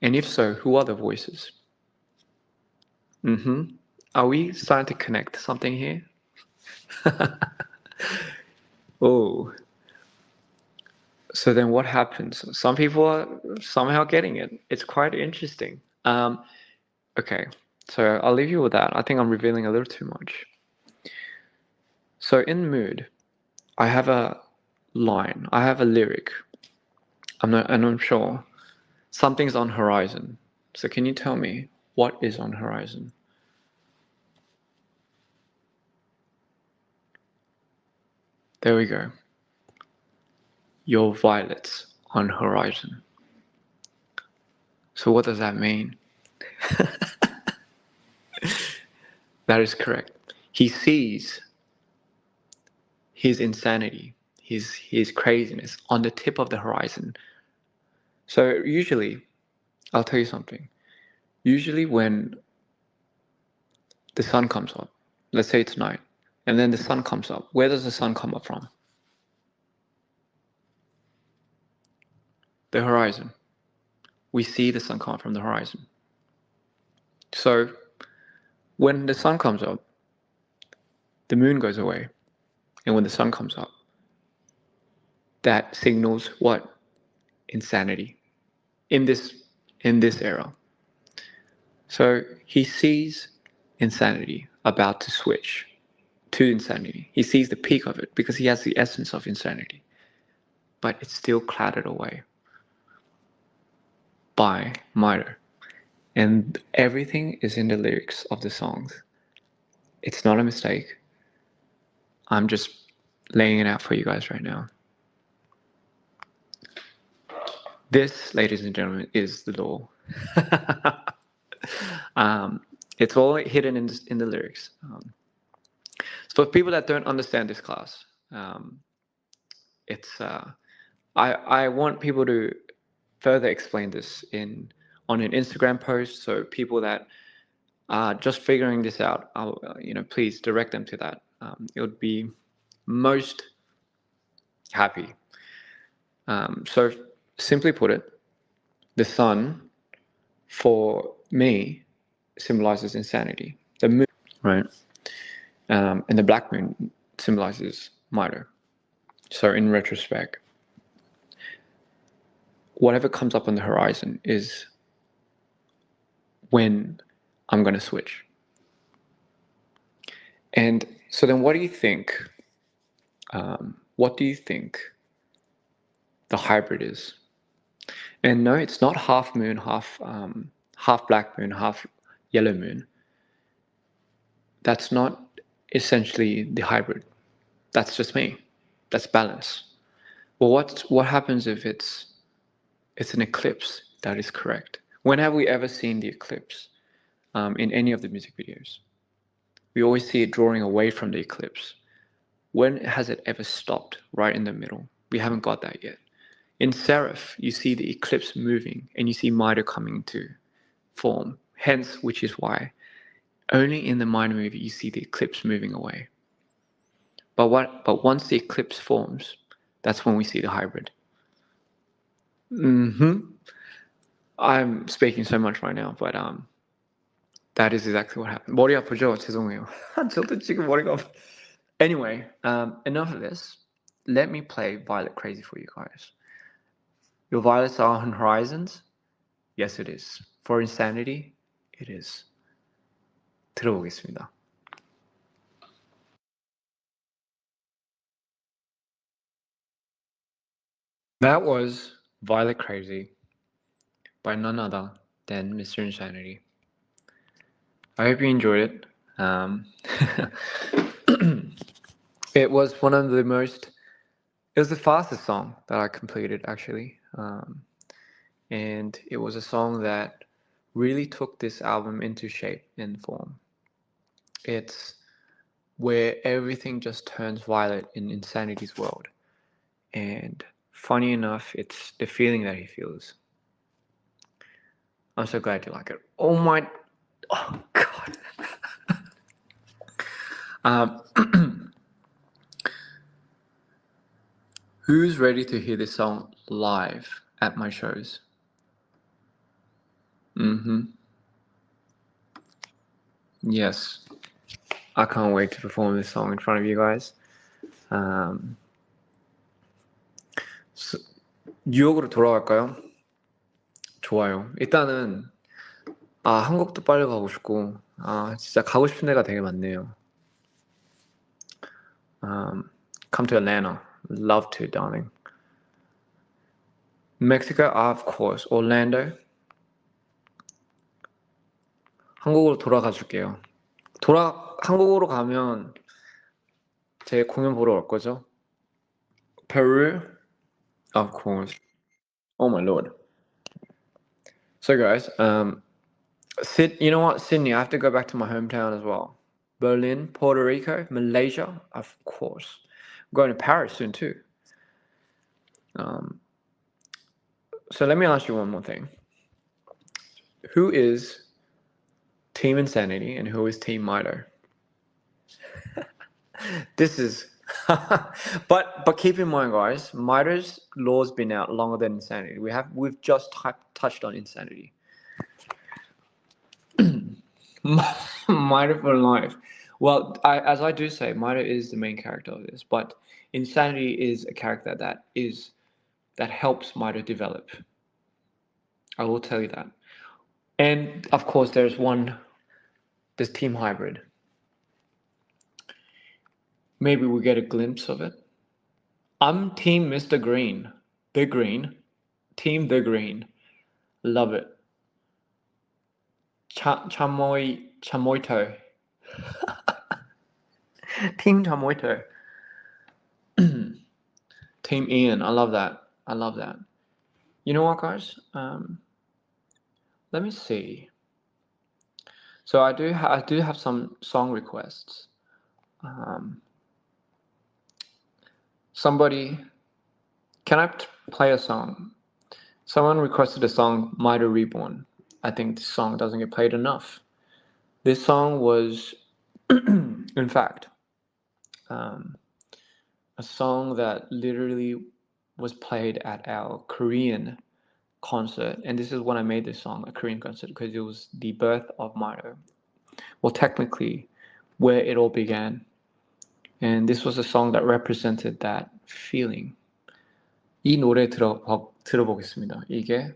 [SPEAKER 1] And if so, who are the voices? Are we starting to connect something here? Oh. So then what happens? Some people are somehow getting it. It's quite interesting. Okay, so I'll leave you with that. I think I'm revealing a little too much. So in Mood, I have a line. I have a lyric. I'm sure something's on horizon. So can you tell me what is on horizon? There we go. Your violets on horizon. So what does that mean? That is correct. He sees his insanity, his craziness on the tip of the horizon. So usually, I'll tell you something. Usually when the sun comes up, let's say it's night, and then the sun comes up, where does the sun come up from? The horizon. We see the sun come up from the horizon. So when the sun comes up, the moon goes away. And when the sun comes up, that signals what? Insanity. In this era. So he sees insanity about to switch to insanity. He sees the peak of it because he has the essence of insanity. But it's still clouded away by Miter. And everything is in the lyrics of the songs. It's not a mistake. I'm just laying it out for you guys right now. This, ladies and gentlemen, is the law. It's all hidden in the lyrics. So for people that don't understand this class, it's I want people to further explain this on an Instagram post. So people that are just figuring this out, please direct them to that. It would be most happy. So simply put it, the sun for me symbolizes insanity. The moon, right? And the black moon symbolizes Miter. So in retrospect, whatever comes up on the horizon is when I'm going to switch. And so then what do you think? What do you think the hybrid is? And no, it's not half moon, half black moon, half yellow moon. That's not essentially the hybrid. That's just me. That's balance. Well, what happens if it's an eclipse that is correct? When have we ever seen the eclipse in any of the music videos? We always see it drawing away from the eclipse. When has it ever stopped right in the middle? We haven't got that yet. In Seraph, you see the eclipse moving and you see Miter coming into form. Hence, which is why only in the Miter movie you see the eclipse moving away. But once the eclipse forms, that's when we see the hybrid. I'm speaking so much right now, but that is exactly what happened. 머리 아프죠? 죄송해요. 저도 지금 머리가 아파. Anyway, enough of this. Let me play Violet Crazy for you guys. Your violets are on horizons? Yes, it is. For insanity, it is. 들어보겠습니다. That was Violet Crazy by none other than Mr. Insanity. I hope you enjoyed it. It was one of the most... It was the fastest song that I completed, actually. And it was a song that really took this album into shape and form. It's where everything just turns violet in Insanity's world. And funny enough, it's the feeling that he feels. I'm so glad you like it. Oh my... Oh, God. Who's ready to hear this song live at my shows? Yes. I can't wait to perform this song in front of you guys. 뉴욕으로 돌아갈까요? 좋아요. 일단은 한국도 빨리 가고 싶고 진짜 가고 싶은 데가 되게 많네요. Come to Atlanta. Love to, darling. Mexico, of course. Orlando. 한국으로 돌아가 줄게요. 한국으로 가면 제 공연 보러 올 거죠? Peru, of course. Oh my lord. So guys, you know what, Sydney, I have to go back to my hometown as well. Berlin, Puerto Rico, Malaysia, of course. I'm going to Paris soon too. So let me ask you one more thing. Who is Team Insanity and who is Team Mito? This is but keep in mind guys, Mito's law's been out longer than Insanity. We've just touched on Insanity. Mito for life. Well, as I do say, Mito is the main character of this, but Insanity is a character that helps Mito develop. I will tell you that. And of course, there's Team Hybrid. Maybe we get a glimpse of it. I'm Team Mr. Green. The Green. Team The Green. Love it. Chamoito. Team Chamoito. Team Ian. I love that. I love that. You know what, guys? Let me see. So I do have some song requests. Somebody, can I play a song? Someone requested a song, Mito Reborn. I think this song doesn't get played enough. This song was, in fact, a song that literally was played at our Korean concert. And this is when I made this song, a Korean concert, because it was the birth of Mito. Well, technically, where it all began. And this was a song that represented that feeling. 이 노래 들어보겠습니다. 이게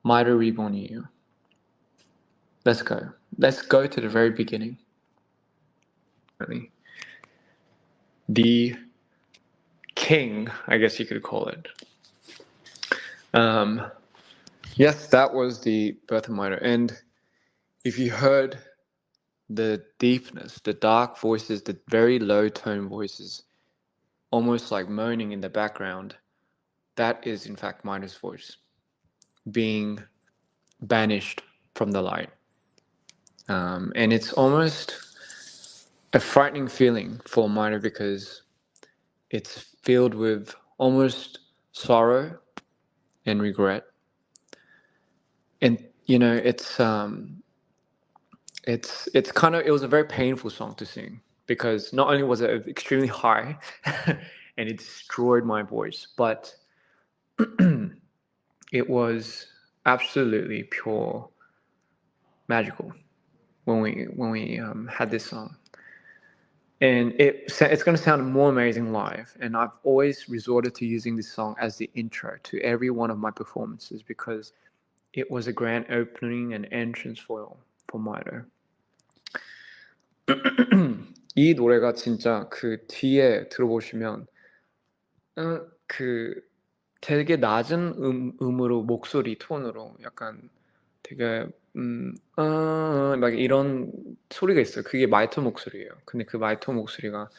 [SPEAKER 1] Mito Reborn이에요. Let's go. Let's go to the very beginning. The king, I guess you could call it. Yes, that was the birth of Mito. And if you heard the deepness, the dark voices, the very low tone voices, almost like moaning in the background, that is in fact Mito's voice being banished from the light. And it's almost a frightening feeling for Mito because it's filled with almost sorrow and regret. And you know, it was a very painful song to sing because not only was it extremely high and it destroyed my voice, but it was absolutely pure magical when we had this song. And it's going to sound more amazing live. And I've always resorted to using this song as the intro to every one of my performances because it was a grand opening and entrance for Mito. 이 노래가 진짜 그 뒤에 들어보시면 그 되게 낮은 음으로 목소리 톤으로 약간 되게 막 이런 소리가 있어요. 그게 마이토 목소리예요. 근데 그 마이토 목소리가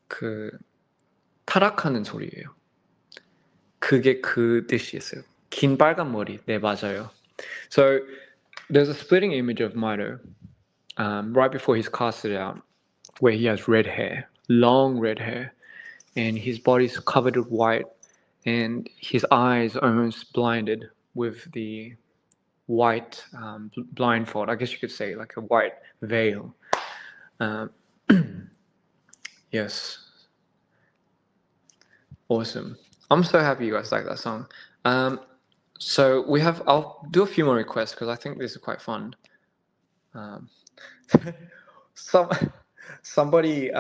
[SPEAKER 1] 그 타락하는 소리예요. 그게 그 뜻이었어요. 긴 빨간 머리. 네, 맞아요. So there's a splitting image of Mito right before he's casted out, where he has red hair, long red hair, and his body's covered with white, and his eyes almost blinded with the white blindfold. I guess you could say like a white veil. Yes. Awesome. I'm so happy you guys like that song. So I'll do a few more requests because I think this is quite fun. Somebody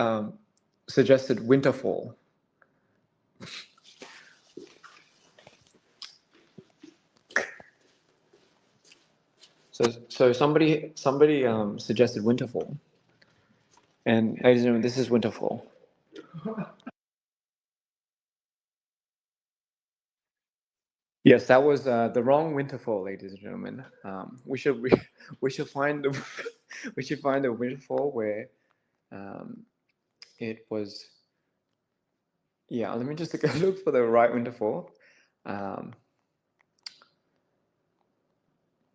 [SPEAKER 1] suggested Winterfall. So somebody suggested Winterfall, and ladies and gentlemen, this is Winterfall. Yes, that was the wrong Winterfall, ladies and gentlemen. We should find we should find a Winterfall where it was Yeah, let me just look for the right one to fall. Um,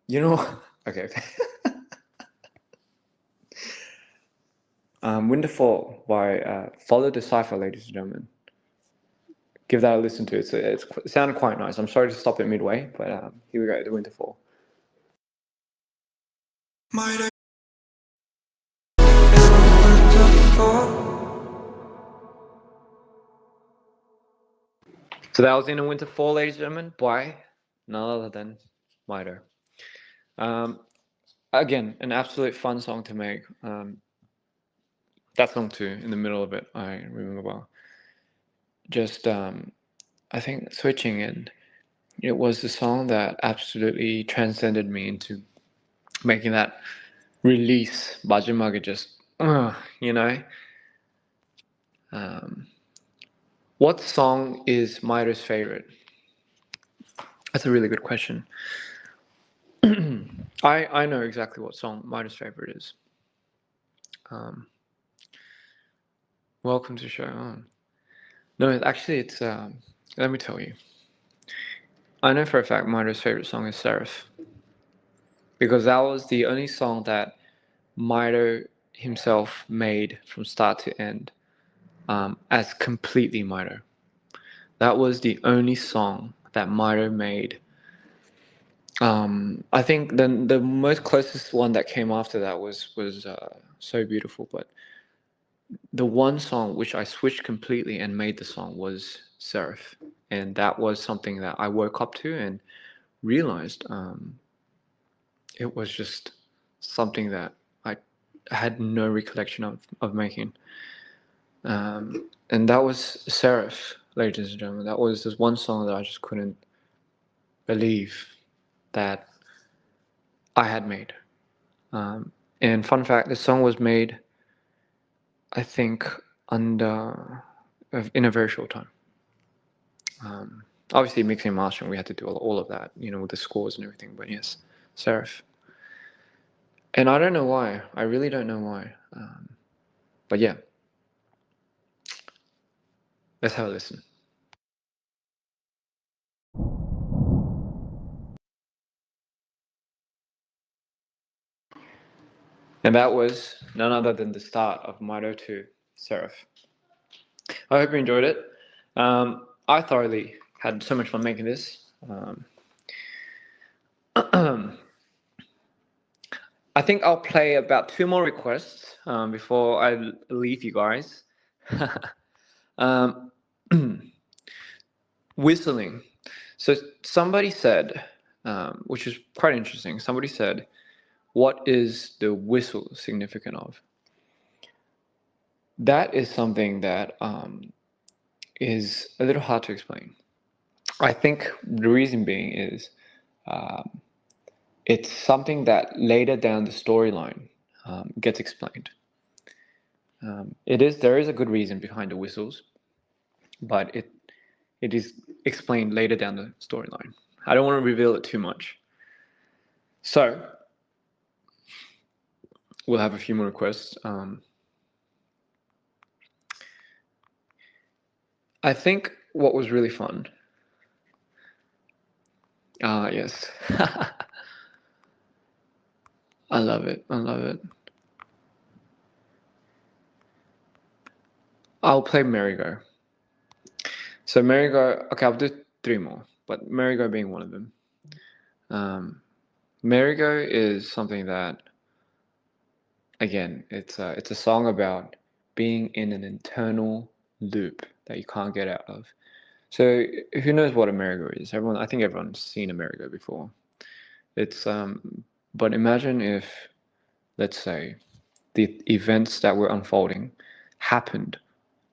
[SPEAKER 1] you know, okay, okay. Winterfall by Follow the Cipher, ladies and gentlemen. Give that a listen to. It sounded quite nice. I'm sorry to stop it midway, but here we go, the Winterfall. So that was In a Winterfall, ladies and gentlemen, by none other than Mido. Again, an absolute fun song to make. That song too, in the middle of it, I remember well. Just, I think switching it, it was the song that absolutely transcended me into making that release. Bajimaga just, you know. What song is Mido's favorite? That's a really good question. I know exactly what song Mido's favorite is. Welcome to show on. No, actually, it's. Let me tell you. I know for a fact Mido's favorite song is Seraph, because that was the only song that Mido himself made from start to end, as completely Mido. That was the only song that Mido made. I think the most closest one that came after that was So Beautiful, but the one song which I switched completely and made the song was Seraph, and that was something that I woke up to and realized it was just something that I had no recollection of making. And that was Seraph, ladies and gentlemen. That was this one song that I just couldn't believe that I had made. And fun fact, this song was made, I think, in a very short time. Obviously, mixing and mastering, we had to do all of that, with the scores and everything. But yes, Seraph. And I don't know why. I really don't know why. But yeah, let's have a listen. And that was none other than the start of Mido 2, Seraph. I hope you enjoyed it. I thoroughly had so much fun making this. I think I'll play about 2 more requests before I leave you guys. um, Whistling. So somebody said, which is quite interesting, somebody said, what is the whistle significant of? That is something that is a little hard to explain. I think the reason being is it's something that later down the storyline gets explained. There is a good reason behind the whistles, but it is explained later down the storyline. I don't want to reveal it too much. So we'll have a few more requests. I think what was really fun. Yes. I love it. I love it. I'll play Merry-Go. So Merry-Go, okay, I'll do 3 more, but Merry-Go being one of them. Merry-Go is something that, again, it's a song about being in an internal loop that you can't get out of. So who knows what a merry-go is? I think everyone's seen a merry-go before. It's but imagine if, let's say, the events that were unfolding happened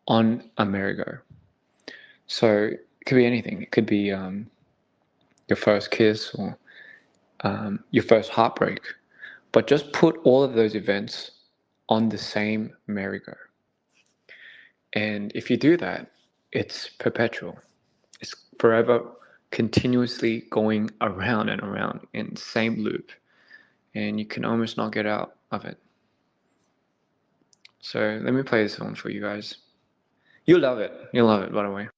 [SPEAKER 1] on a merry-go. So it could be anything. It could be your first kiss or your first heartbreak. But just put all of those events on the same merry-go. And if you do that, it's perpetual. It's forever continuously going around and around in the same loop. And you can almost not get out of it. So let me play this one for you guys. You'll love it. You'll love it, by the way.